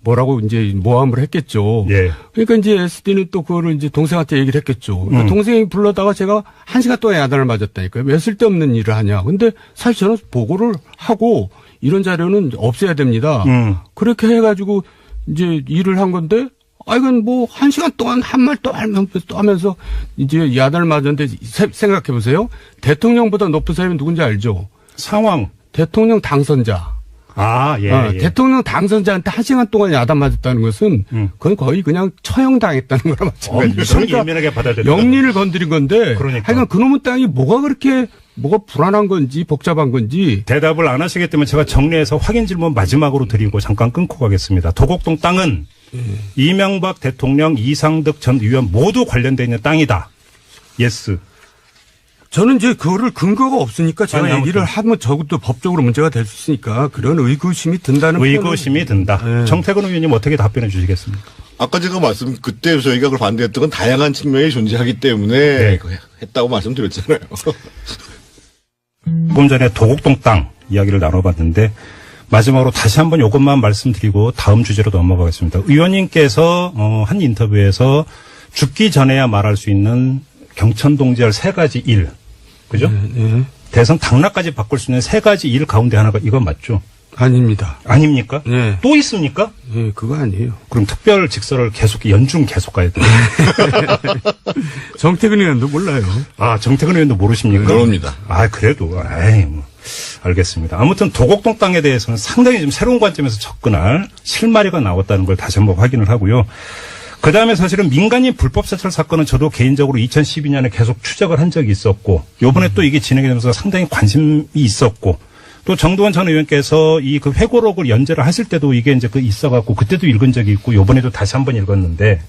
Speaker 2: 뭐라고 이제 모함을 했겠죠.
Speaker 1: 예.
Speaker 2: 그러니까 이제 SD는 또 그거를 이제 동생한테 얘기를 했겠죠. 그러니까 동생이 불러다가 제가 1시간 동안 야단을 맞았다니까요. 왜 쓸데없는 일을 하냐. 근데 사실 저는 보고를 하고 이런 자료는 없애야 됩니다. 그렇게 해가지고 이제 일을 한 건데 이건 뭐 1시간 동안 한 말 또 하면서 이제 야단을 맞았는데 생각해 보세요. 대통령보다 높은 사람이 누군지 알죠?
Speaker 1: 상황.
Speaker 2: 대통령 당선자.
Speaker 1: 아, 예, 예.
Speaker 2: 대통령 당선자한테 1시간 동안 야단 맞았다는 것은 그건 거의 그냥 처형당했다는 거랑 마찬가지예요.
Speaker 1: 엄청 예민하게 받아들였다.
Speaker 2: 영리를 건드린 건데
Speaker 1: 그러니까.
Speaker 2: 하여간 그놈의 땅이 뭐가 불안한 건지 복잡한 건지
Speaker 1: 대답을 안 하시기 때문에 제가 정리해서 확인 질문 마지막으로 드리고 잠깐 끊고 가겠습니다. 도곡동 땅은 이명박 대통령, 이상득 전 의원 모두 관련되어 있는 땅이다. 예스.
Speaker 2: 저는 이제 그거를 근거가 없으니까 제가
Speaker 1: 아니,
Speaker 2: 얘기를 하면 저것도 법적으로 문제가 될 수 있으니까 그런 의구심이 든다는
Speaker 1: 의구심이 든다.
Speaker 2: 네.
Speaker 1: 정태근 의원님 어떻게 답변해 주시겠습니까?
Speaker 3: 아까 제가 그때 저희가 그걸 반대했던 건 다양한 측면이 존재하기 때문에
Speaker 1: 네.
Speaker 3: 했다고 말씀드렸잖아요.
Speaker 1: 조금 전에 도곡동 땅 이야기를 나눠봤는데 마지막으로 다시 한번 이것만 말씀드리고 다음 주제로 넘어가겠습니다. 의원님께서 한 인터뷰에서 죽기 전에야 말할 수 있는 경천동지할 3가지 일, 그죠?
Speaker 2: 네.
Speaker 1: 대선 당락까지 바꿀 수 있는 3가지 일 가운데 하나가 이건 맞죠?
Speaker 2: 아닙니다.
Speaker 1: 아닙니까?
Speaker 2: 네.
Speaker 1: 또 있습니까?
Speaker 2: 예, 그거 아니에요.
Speaker 1: 그럼 특별 직서를 연중 계속 가야 돼요.
Speaker 2: 정태근 의원도 몰라요.
Speaker 1: 아, 정태근 의원도 모르십니까?
Speaker 3: 그럽니다.
Speaker 1: 아, 그래도, 알겠습니다. 아무튼 도곡동 땅에 대해서는 상당히 좀 새로운 관점에서 접근할 실마리가 나왔다는 걸 다시 한번 확인을 하고요. 그 다음에 사실은 민간인 불법 사찰 사건은 저도 개인적으로 2012년에 계속 추적을 한 적이 있었고, 요번에 또 이게 진행이 되면서 상당히 관심이 있었고, 또 정두원 전 의원께서 그 회고록을 연재를 하실 때도 이게 이제 있어갖고 그때도 읽은 적이 있고 요번에도 다시 한번 읽었는데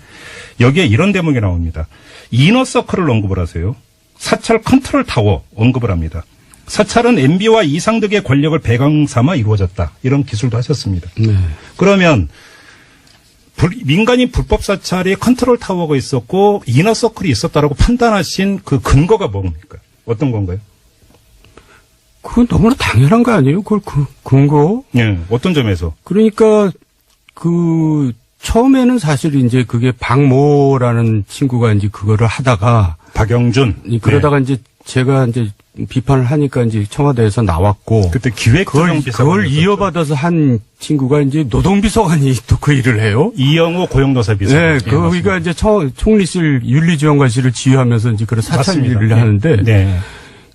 Speaker 1: 여기에 이런 대목이 나옵니다. 이너서클을 언급을 하세요. 사찰 컨트롤 타워 언급을 합니다. 사찰은 MB와 이상득의 권력을 배경 삼아 이루어졌다. 이런 기술도 하셨습니다.
Speaker 2: 네.
Speaker 1: 그러면 민간인 불법 사찰이 컨트롤 타워가 있었고 이너서클이 있었다라고 판단하신 그 근거가 뭡니까? 어떤 건가요?
Speaker 2: 그건 너무나 당연한 거 아니에요? 그걸 근거?
Speaker 1: 예, 어떤 점에서?
Speaker 2: 그러니까 처음에는 사실 이제 그게 박모라는 친구가 이제 그거를 하다가
Speaker 1: 박영준.
Speaker 2: 그러다가 이제 제가 이제 비판을 하니까 이제 청와대에서 나왔고
Speaker 1: 그때 기획조정비서관
Speaker 2: 그걸 이어받아서 한 친구가 이제 노동비서관이 또 그 일을 해요.
Speaker 1: 이영호 고용노사 비서관.
Speaker 2: 네, 거기가 이제 총리실 윤리지원관실을 지휘하면서 이제 그런 사찰 일을 하는데
Speaker 1: 네.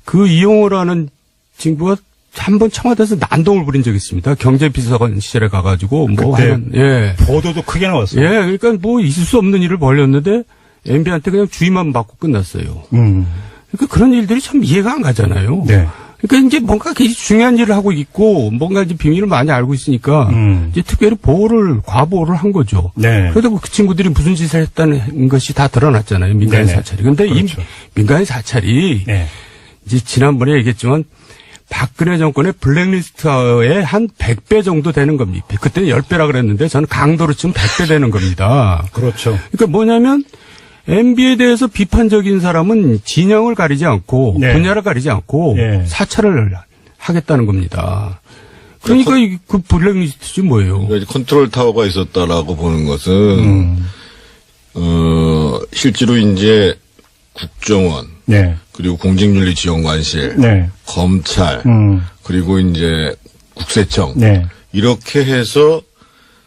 Speaker 2: 그 이영호라는 친구가 한 번 청와대에서 난동을 부린 적이 있습니다. 경제비서관 시절에 가가지고
Speaker 1: 그때 보도도 크게 나왔어요.
Speaker 2: 예, 그러니까 뭐 있을 수 없는 일을 벌였는데 MB한테 그냥 주의만 받고 끝났어요. 그러니까 그런 일들이 참 이해가 안 가잖아요.
Speaker 1: 네.
Speaker 2: 그러니까 이제 뭔가 굉장히 중요한 일을 하고 있고 뭔가 이제 비밀을 많이 알고 있으니까 이제 특별히 과보호를 한 거죠.
Speaker 1: 네.
Speaker 2: 그래도 그 친구들이 무슨 짓을 했다는 것이 다 드러났잖아요. 민간인 사찰이. 근데
Speaker 1: 그렇죠.
Speaker 2: 이 민간인 사찰이
Speaker 1: 네.
Speaker 2: 이제 지난번에 얘기했지만 박근혜 정권의 블랙리스트의 한 100배 정도 되는 겁니다. 그때는 10배라 그랬는데 저는 강도로 치면 100배 되는 겁니다.
Speaker 1: 그렇죠.
Speaker 2: 그러니까 뭐냐면 MB에 대해서 비판적인 사람은 진영을 가리지 않고
Speaker 1: 네.
Speaker 2: 분야를 가리지 않고
Speaker 1: 네.
Speaker 2: 사찰을 하겠다는 겁니다. 그러니까 그 블랙리스트지 뭐예요.
Speaker 3: 그러니까 컨트롤 타워가 있었다라고 보는 것은 실제로 이제 국정원
Speaker 1: 네.
Speaker 3: 그리고 공직윤리지원관실,
Speaker 1: 네.
Speaker 3: 검찰, 그리고 이제 국세청
Speaker 1: 네.
Speaker 3: 이렇게 해서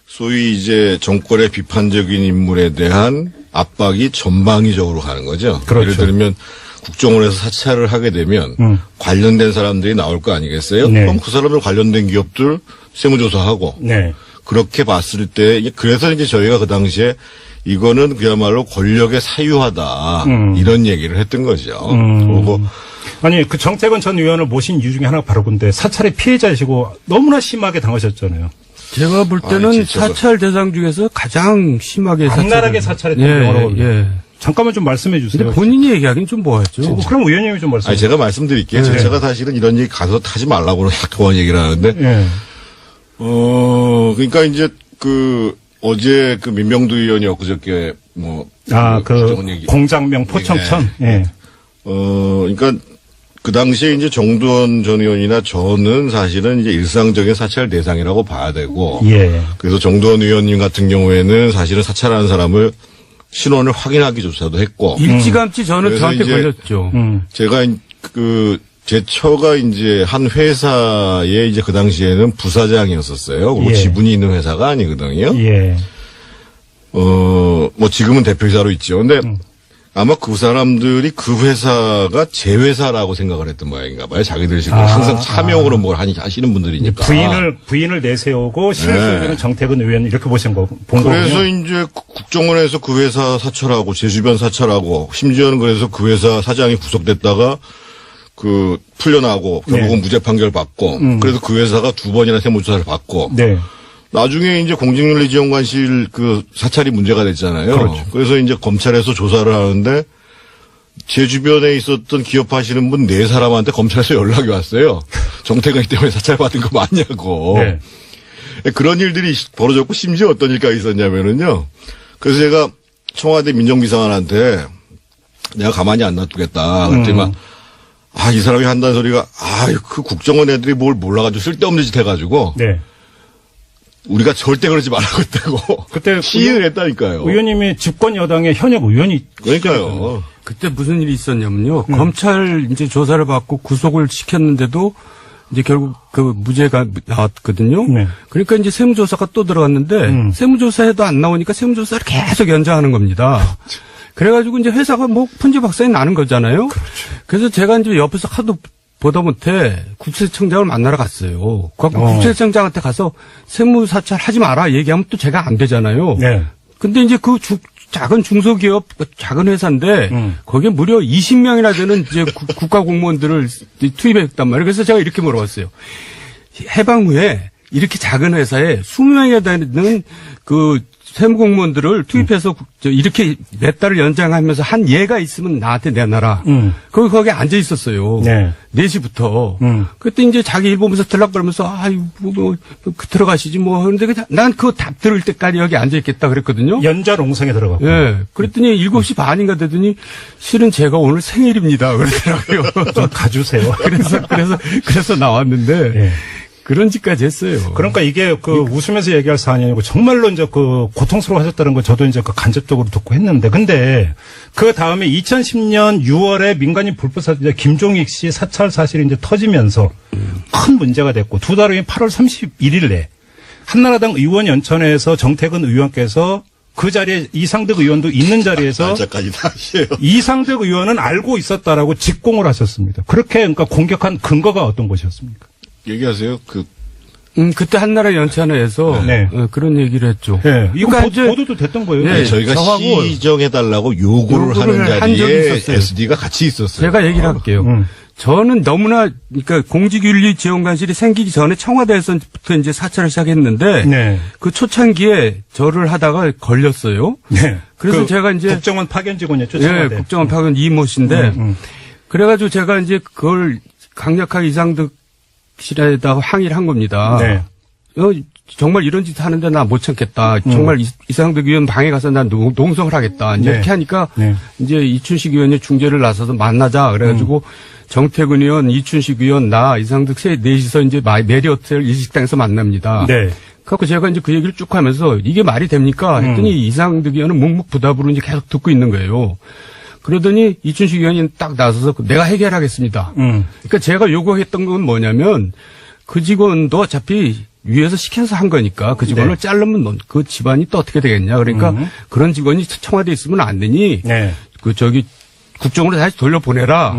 Speaker 3: 소위 이제 정권의 비판적인 인물에 대한 압박이 전방위적으로 가는 거죠.
Speaker 1: 그렇죠.
Speaker 3: 예를 들면 국정원에서 사찰을 하게 되면 관련된 사람들이 나올 거 아니겠어요?
Speaker 1: 네.
Speaker 3: 그럼 그 사람들 관련된 기업들 세무조사하고
Speaker 1: 네.
Speaker 3: 그렇게 봤을 때 그래서 이제 저희가 그 당시에 이거는 그야말로 권력의 사유하다 이런 얘기를 했던 거죠. 그리고
Speaker 1: 아니 그 정태근 전 의원을 모신 이유 중에 하나가 바로 근데 사찰의 피해자이시고 너무나 심하게 당하셨잖아요.
Speaker 2: 제가 볼 때는 사찰 대상 중에서 가장 심하게
Speaker 1: 악랄하게 사찰했던 경우라고. 잠깐만 좀 말씀해 주세요.
Speaker 2: 근데 본인이 얘기하기는 좀 뭐하죠.
Speaker 1: 그럼 의원님이 좀 말씀해 주세요.
Speaker 3: 제가 말씀드릴게요.
Speaker 1: 네.
Speaker 3: 제가 사실은 이런 얘기 가서 하지 말라고 그런 얘기를 하는데
Speaker 1: 네.
Speaker 3: 그러니까 이제 어제 민명두 의원이 엊그저께
Speaker 1: 공장명 포청천.
Speaker 3: 네. 그러니까 그 당시에 이제 정두원 전 의원이나 저는 사실은 이제 일상적인 사찰 대상이라고 봐야 되고.
Speaker 1: 예.
Speaker 3: 그래서 정두원 의원님 같은 경우에는 사실은 사찰하는 사람을 신원을 확인하기조차도 했고.
Speaker 2: 일찌감치 저는 저한테 걸렸죠.
Speaker 3: 제가 제 처가 이제 한 회사에 이제 그 당시에는 부사장이었었어요. 그리고 지분이 있는 회사가 아니거든요.
Speaker 1: 예.
Speaker 3: 지금은 대표이사로 있죠. 근데 아마 그 사람들이 그 회사가 제 회사라고 생각을 했던 모양인가 봐요. 자기들 식으로 항상 차명으로 뭘 하시는 분들이니까.
Speaker 1: 부인을 내세우고 실소유는 정태근 의원 이렇게 본 거군요.
Speaker 3: 그래서 이제 국정원에서 그 회사 사찰하고 제 주변 사찰하고 심지어는 그래서 그 회사 사장이 구속됐다가 풀려나고 결국은 무죄 판결 받고 그래서 그 회사가 2번이나 세무조사를 받고
Speaker 1: 네.
Speaker 3: 나중에 이제 공직윤리지원관실 사찰이 문제가 됐잖아요.
Speaker 1: 그렇죠.
Speaker 3: 그래서 이제 검찰에서 조사를 하는데 제 주변에 있었던 기업하시는 분 4사람한테 검찰에서 연락이 왔어요. 정태근 때문에 사찰받은 거 맞냐고. 네. 그런 일들이 벌어졌고 심지어 어떤 일까지 있었냐면은요. 그래서 제가 청와대 민정비서관한테 내가 가만히 안 놔두겠다. 그랬더니만 이 사람이 한다는 소리가 그 국정원 애들이 뭘 몰라가지고 쓸데없는 짓 해가지고 네. 우리가 절대 그러지 말라고 했다고. 그때 시위를 했다니까요.
Speaker 1: 의원님이 집권 여당의 현역 의원이.
Speaker 3: 그러니까요.
Speaker 2: 그때 무슨 일이 있었냐면요. 검찰 이제 조사를 받고 구속을 시켰는데도 이제 결국 그 무죄가 나왔거든요. 네. 그러니까 이제 세무조사가 또 들어갔는데 세무조사에도 안 나오니까 세무조사를 계속 연장하는 겁니다. 그래가지고 이제 회사가 뭐 푼지박산이 나는 거잖아요. 그렇죠. 그래서 제가 이제 옆에서 하도 보다 못해 국세청장을 만나러 갔어요. 국세청장한테 가서 세무사찰 하지 마라 얘기하면 또 제가 안 되잖아요. 네. 근데 이제 그 작은 중소기업, 작은 회사인데, 거기에 무려 20명이나 되는 이제 국가 공무원들을 투입했단 말이에요. 그래서 제가 이렇게 물어봤어요. 해방 후에 이렇게 작은 회사에 20명이나 되는 그 세무공무원들을 투입해서 이렇게 몇 달을 연장하면서 한 예가 있으면 나한테 내놔라. 거기 앉아 있었어요. 네. 4시부터. 그때 이제 자기 일 보면서 들락거리면서 들어가시지 뭐. 그런데 난 그 답 들을 때까지 여기 앉아 있겠다 그랬거든요.
Speaker 1: 연좌롱성에 들어가고.
Speaker 2: 예. 그랬더니 7시 반인가 되더니 실은 제가 오늘 생일입니다. 그러더라고요.
Speaker 1: 좀 가주세요.
Speaker 2: 그래서 나왔는데. 네. 그런 짓까지 했어요.
Speaker 1: 그러니까 이게 웃으면서 얘기할 사안이 아니고 정말로 이제 고통스러워 하셨다는 거 저도 이제 간접적으로 듣고 했는데 근데 그 다음에 2010년 6월에 민간인 불법 사찰 김종익 씨 사찰 사실이 이제 터지면서 큰 문제가 됐고 2달 후인 8월 31일에 한나라당 의원연천회에서 정태근 의원께서 그 자리에 이상득 의원도 있는 자리에서 이상득 의원은 알고 있었다라고 직공을 하셨습니다. 그렇게 그러니까 공격한 근거가 어떤 것이었습니까?
Speaker 3: 얘기하세요.
Speaker 2: 그때 한나라 연찬회에서 네. 그런 얘기를 했죠.
Speaker 1: 네. 이거 그러니까 보도도 됐던 거예요.
Speaker 3: 네. 저희가 시정해달라고 요구를 하는 자리에 SD가 같이 있었어요.
Speaker 2: 제가 얘기를 할게요. 저는 너무나 그러니까 공직윤리지원관실이 생기기 전에 청와대에서부터 이제 사찰을 시작했는데 네. 그 초창기에 저를 하다가 걸렸어요. 네. 그래서 제가 이제
Speaker 1: 국정원 파견 직원이었죠.
Speaker 2: 네, 국정원 파견 이모 씨인데 그래가지고 제가 이제 그걸 강력하게 이상득 실에다가 항의를 한 겁니다. 네. 정말 이런 짓 하는데 나 못 참겠다. 정말 이상득 의원 방에 가서 난 농성을 하겠다. 이제 네. 이렇게 하니까 네. 이제 이춘식 의원이 중재를 나서서 만나자. 그래가지고 정태근 의원, 이춘식 의원, 나 이상득 넷이서 이제 메리어트 일식당에서 만납니다. 네. 그래서 제가 이제 그 얘기를 쭉 하면서 이게 말이 됩니까? 했더니 이상득 의원은 묵묵부답으로 이제 계속 듣고 있는 거예요. 그러더니 이춘식 의원이 딱 나서서 내가 해결하겠습니다. 그러니까 제가 요구했던 건 뭐냐면 그 직원도 어차피 위에서 시켜서 한 거니까 그 직원을 네. 자르면 그 집안이 또 어떻게 되겠냐. 그러니까 그런 직원이 청와대에 있으면 안 되니 네. 국정으로 다시 돌려보내라.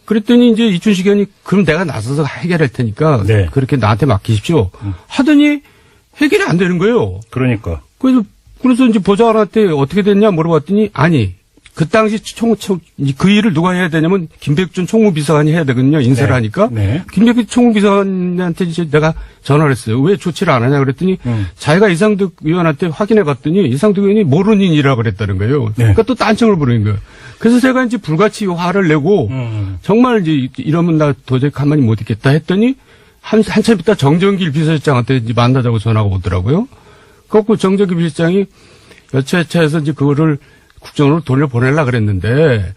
Speaker 2: 그랬더니 이제 이춘식 의원이 그럼 내가 나서서 해결할 테니까 네. 그렇게 나한테 맡기십시오. 하더니 해결이 안 되는 거예요.
Speaker 1: 그러니까.
Speaker 2: 그래서 이제 보좌관한테 어떻게 됐냐 물어봤더니 아니. 그 당시 그 일을 누가 해야 되냐면 김백준 총무비서관이 해야 되거든요. 인사를 네. 하니까. 네. 김백준 총무비서관한테 이제 내가 전화를 했어요. 왜 조치를 안 하냐 그랬더니 자기가 이상득 의원한테 확인해 봤더니 이상득 의원이 모르는 일이라고 그랬다는 거예요. 네. 그러니까 또 딴청을 부르는 거예요. 그래서 제가 이제 불같이 화를 내고 정말 이제 이러면 나 도저히 가만히 못 있겠다 했더니 한참 있다 정정길 비서실장한테 이제 만나자고 전화가 오더라고요. 그래갖고 정정길 비서실장이 여차여차해서 이제 그거를 국정원으로 돌려보내려고 그랬는데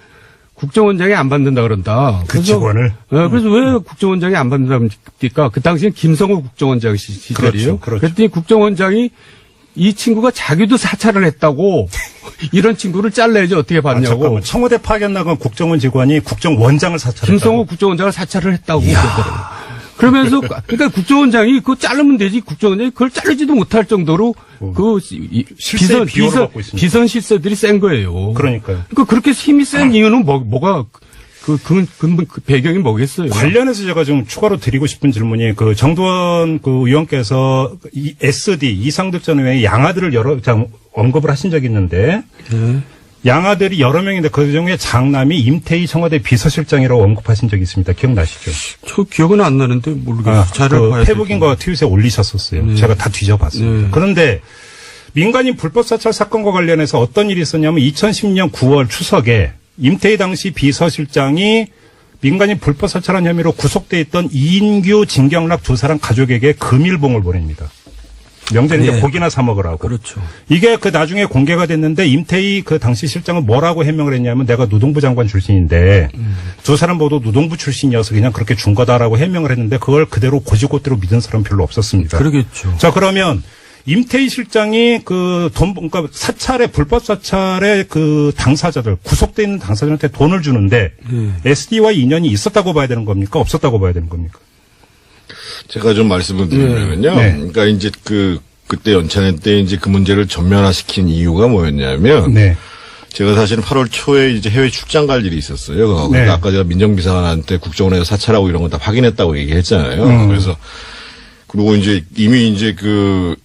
Speaker 2: 국정원장이 안 받는다 그런다.
Speaker 1: 그 직원을?
Speaker 2: 그래서 왜 국정원장이 안 받는다니까 그 당시엔 김성호 국정원장 시절이에요.
Speaker 1: 그렇죠.
Speaker 2: 그랬더니 국정원장이 이 친구가 자기도 사찰을 했다고 이런 친구를 잘라야지 어떻게 받냐고.
Speaker 1: 잠깐만. 청와대 파견 나간 국정원 직원이 국정원장을 사찰했다고.
Speaker 2: 김성호 국정원장을 사찰을 했다고 그러더라고요. 그러면서 그러니까 국정원장이 그거 자르면 되지 국정원장이 그걸 자르지도 못할 정도로 그 비선 실세들이 센 거예요.
Speaker 1: 그러니까요.
Speaker 2: 그러니까 그렇게 힘이 센 이유는 뭐가 그 배경이 뭐겠어요?
Speaker 1: 관련해서 제가 좀 추가로 드리고 싶은 질문이 정두원 의원께서 이 SD 이상득 전 의원의 양아들을 언급을 하신 적이 있는데 양아들이 여러 명인데 그중에 장남이 임태희 청와대 비서실장이라고 언급하신 적이 있습니다. 기억나시죠?
Speaker 2: 저 기억은 안 나는데 모르겠어요.
Speaker 1: 페북인가 트윗에 올리셨었어요. 네. 제가 다 뒤져봤어요. 네. 그런데 민간인 불법 사찰 사건과 관련해서 어떤 일이 있었냐면 2010년 9월 추석에 임태희 당시 비서실장이 민간인 불법 사찰한 혐의로 구속돼 있던 이인규, 진경락 두 사람 가족에게 금일봉을 보냅니다. 명절에 이제 고기나 사 먹으라고.
Speaker 2: 그렇죠.
Speaker 1: 이게 그 나중에 공개가 됐는데 임태희 그 당시 실장은 뭐라고 해명을 했냐면 내가 노동부 장관 출신인데 두 사람 모두 노동부 출신이어서 그냥 그렇게 준 거다라고 해명을 했는데 그걸 그대로 고지고대로 믿은 사람 별로 없었습니다.
Speaker 2: 그러겠죠.
Speaker 1: 자, 그러면 임태희 실장이 그러니까 사찰의, 불법 사찰의 그 당사자들, 구속돼 있는 당사자들한테 돈을 주는데 SD와 인연이 있었다고 봐야 되는 겁니까? 없었다고 봐야 되는 겁니까?
Speaker 3: 제가 좀 말씀을 드리면요.
Speaker 1: 네.
Speaker 3: 그러니까 이제 그때 연찬회 때 이제 그 문제를 전면화시킨 이유가 뭐였냐면.
Speaker 1: 네.
Speaker 3: 제가 사실은 8월 초에 이제 해외 출장 갈 일이 있었어요.
Speaker 1: 네.
Speaker 3: 아까 제가 민정비서관한테 국정원에서 사찰하고 이런 거 다 확인했다고 얘기했잖아요. 그래서 그리고 이제 이미 이제 그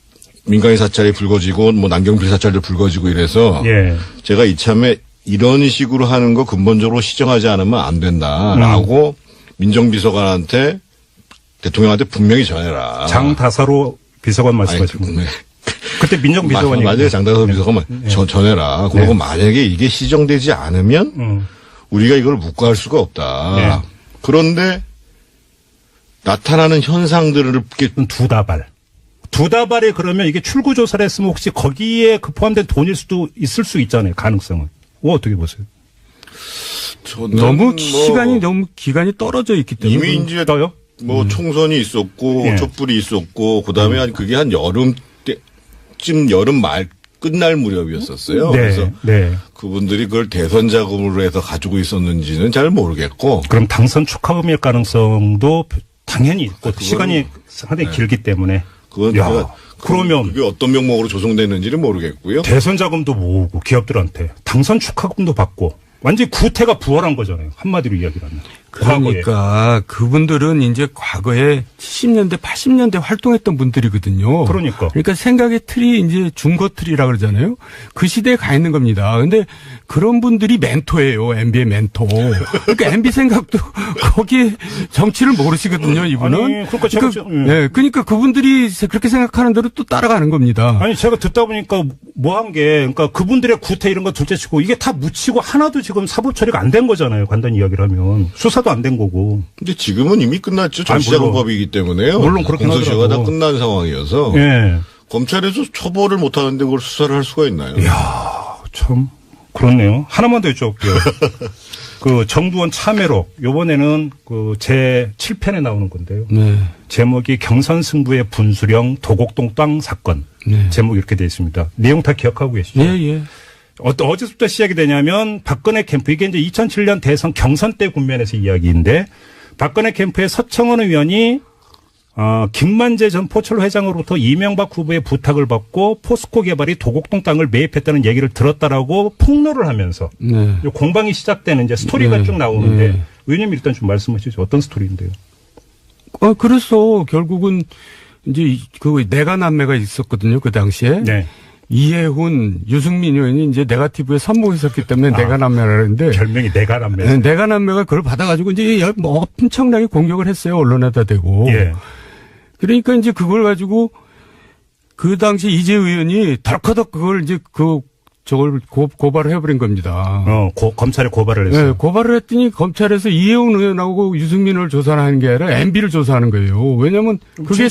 Speaker 3: 민간인 사찰이 불거지고 뭐 남경필 사찰도 불거지고 이래서
Speaker 1: 예.
Speaker 3: 제가 이참에 이런 식으로 하는 거 근본적으로 시정하지 않으면 안 된다라고 민정비서관한테 대통령한테 분명히 전해라.
Speaker 1: 장다사로 비서관 말씀하시는 거예요. 그때 민정비서관이
Speaker 3: 맞아요. 장다사 비서관 전해라. 그리고 만약에 이게 시정되지 않으면 우리가 이걸 묵과할 수가 없다.
Speaker 1: 네.
Speaker 3: 그런데 나타나는 현상들을 이렇게
Speaker 1: 두다발에 그러면 이게 출구조사를 했으면 혹시 거기에 그 포함된 돈일 수도 있을 수 있잖아요. 가능성은. 어떻게 보세요?
Speaker 2: 너무 시간이 너무 기간이 떨어져 있기 때문에.
Speaker 3: 이미 이제
Speaker 1: 떠요?
Speaker 3: 뭐 총선이 있었고
Speaker 1: 예.
Speaker 3: 촛불이 있었고 그다음에 그게 한 여름 때쯤 여름 말 끝날 무렵이었었어요.
Speaker 1: 네.
Speaker 3: 그래서
Speaker 1: 네.
Speaker 3: 그분들이 그걸 대선 자금으로 해서 가지고 있었는지는 잘 모르겠고.
Speaker 1: 그럼 당선 축하금일 가능성도 당연히 있고 시간이 상당히 길기 때문에.
Speaker 3: 그건
Speaker 1: 그러면
Speaker 3: 그게 어떤 명목으로 조성됐는지는 모르겠고요.
Speaker 1: 대선 자금도 모으고 기업들한테 당선 축하금도 받고 완전히 구태가 부활한 거잖아요. 한마디로 이야기를 하면.
Speaker 2: 그러니까 그분들은 이제 과거에 70년대, 80년대 활동했던 분들이거든요.
Speaker 1: 그러니까
Speaker 2: 생각의 틀이 이제 중거 틀이라 그러잖아요. 그 시대에 가 있는 겁니다. 근데 그런 분들이 멘토예요. MB의 멘토. 그러니까 MB 생각도 거기에 정치를 모르시거든요. 이분은.
Speaker 1: 아니, 그러니까 제가
Speaker 2: 그러니까 그분들이 그렇게 생각하는 대로 또 따라가는 겁니다.
Speaker 1: 아니 제가 듣다 보니까 뭐 한 게 그러니까 그분들의 구태 이런 거 둘째치고 이게 다 묻히고 하나도 지금 사법 처리가 안 된 거잖아요. 간단히 이야기를 하면 수사도 안 된 거고.
Speaker 3: 근데 지금은 이미 끝났죠. 전시작업법이기 때문에요.
Speaker 1: 물론 그렇긴
Speaker 3: 공소시효가 다
Speaker 1: 하더라도.
Speaker 3: 끝난 상황이어서.
Speaker 1: 예.
Speaker 3: 검찰에서 처벌을 못 하는데 그걸 수사를 할 수가 있나요?
Speaker 1: 이야, 참 그렇네요. 하나만 더 여쭤볼게요. 그 정두원 참회록 요번에는 그 제 7편에 나오는 건데요.
Speaker 2: 네.
Speaker 1: 제목이 경선 승부의 분수령 도곡동 땅 사건.
Speaker 2: 네.
Speaker 1: 제목이 이렇게 되어 있습니다. 내용 다 기억하고 계시죠?
Speaker 2: 예.
Speaker 1: 어제부터 시작이 되냐면 박근혜 캠프 이게 이제 2007년 대선 경선 때 국면에서 이야기인데 박근혜 캠프의 서청원 의원이 김만재 전 포철 회장으로부터 이명박 후보의 부탁을 받고 포스코 개발이 도곡동 땅을 매입했다는 얘기를 들었다라고 폭로를 하면서
Speaker 2: 네.
Speaker 1: 공방이 시작되는 이제 스토리가
Speaker 2: 네.
Speaker 1: 쭉 나오는데
Speaker 2: 네.
Speaker 1: 의원님 일단 좀 말씀하시죠. 어떤 스토리인데요?
Speaker 2: 그래서 결국은 이제 그 내가남매가 있었거든요. 그 당시에.
Speaker 1: 네.
Speaker 2: 이해훈, 유승민 의원이 이제 네가티브에 선봉했었기 때문에 내가남매라는데.
Speaker 1: 별명이 내가남매.
Speaker 2: 내가남매가 그걸 받아가지고 이제 뭐 엄청나게 공격을 했어요. 언론에다 대고.
Speaker 1: 예.
Speaker 2: 그러니까 이제 그걸 가지고 그 당시 이재 의원이 덜커덕 그걸 이제 저걸 고발을 해버린 겁니다.
Speaker 1: 검찰에 고발을 했어요.
Speaker 2: 네, 고발을 했더니 검찰에서 이해훈 의원하고 유승민을 조사하는 게 아니라 MB를 조사하는 거예요. 왜냐면 그게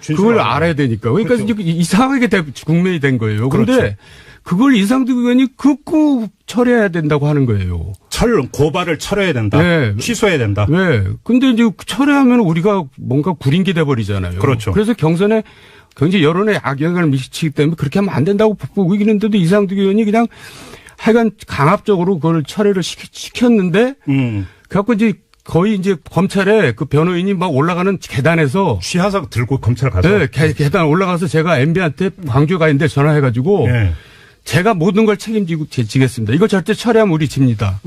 Speaker 2: 그걸 알아야 되니까. 그러니까
Speaker 1: 그렇죠.
Speaker 2: 이제 이상하게 국면이 된 거예요. 그런데
Speaker 1: 그렇죠.
Speaker 2: 그걸 이상득 의원이 극구 철회해야 된다고 하는 거예요.
Speaker 1: 고발을 철회해야 된다.
Speaker 2: 네.
Speaker 1: 취소해야 된다.
Speaker 2: 네. 근데 이제 철회하면 우리가 뭔가 구린기 돼버리잖아요.
Speaker 1: 그렇죠.
Speaker 2: 그래서 경선에 굉장히 여론에 악영향을 미치기 때문에 그렇게 하면 안 된다고 보고 있는데도 이상득 의원이 그냥 하여간 강압적으로 그걸 철회를 시켰는데 그래갖고 이제 거의 이제 검찰에 그 변호인이 막 올라가는 계단에서
Speaker 1: 취하사 들고 검찰 가서.
Speaker 2: 네, 계단 올라가서 제가 MB한테 광주에 가 있는데 전화해가지고
Speaker 1: 네.
Speaker 2: 제가 모든 걸 책임지겠습니다. 이거 절대 철회하면 우리 집니다.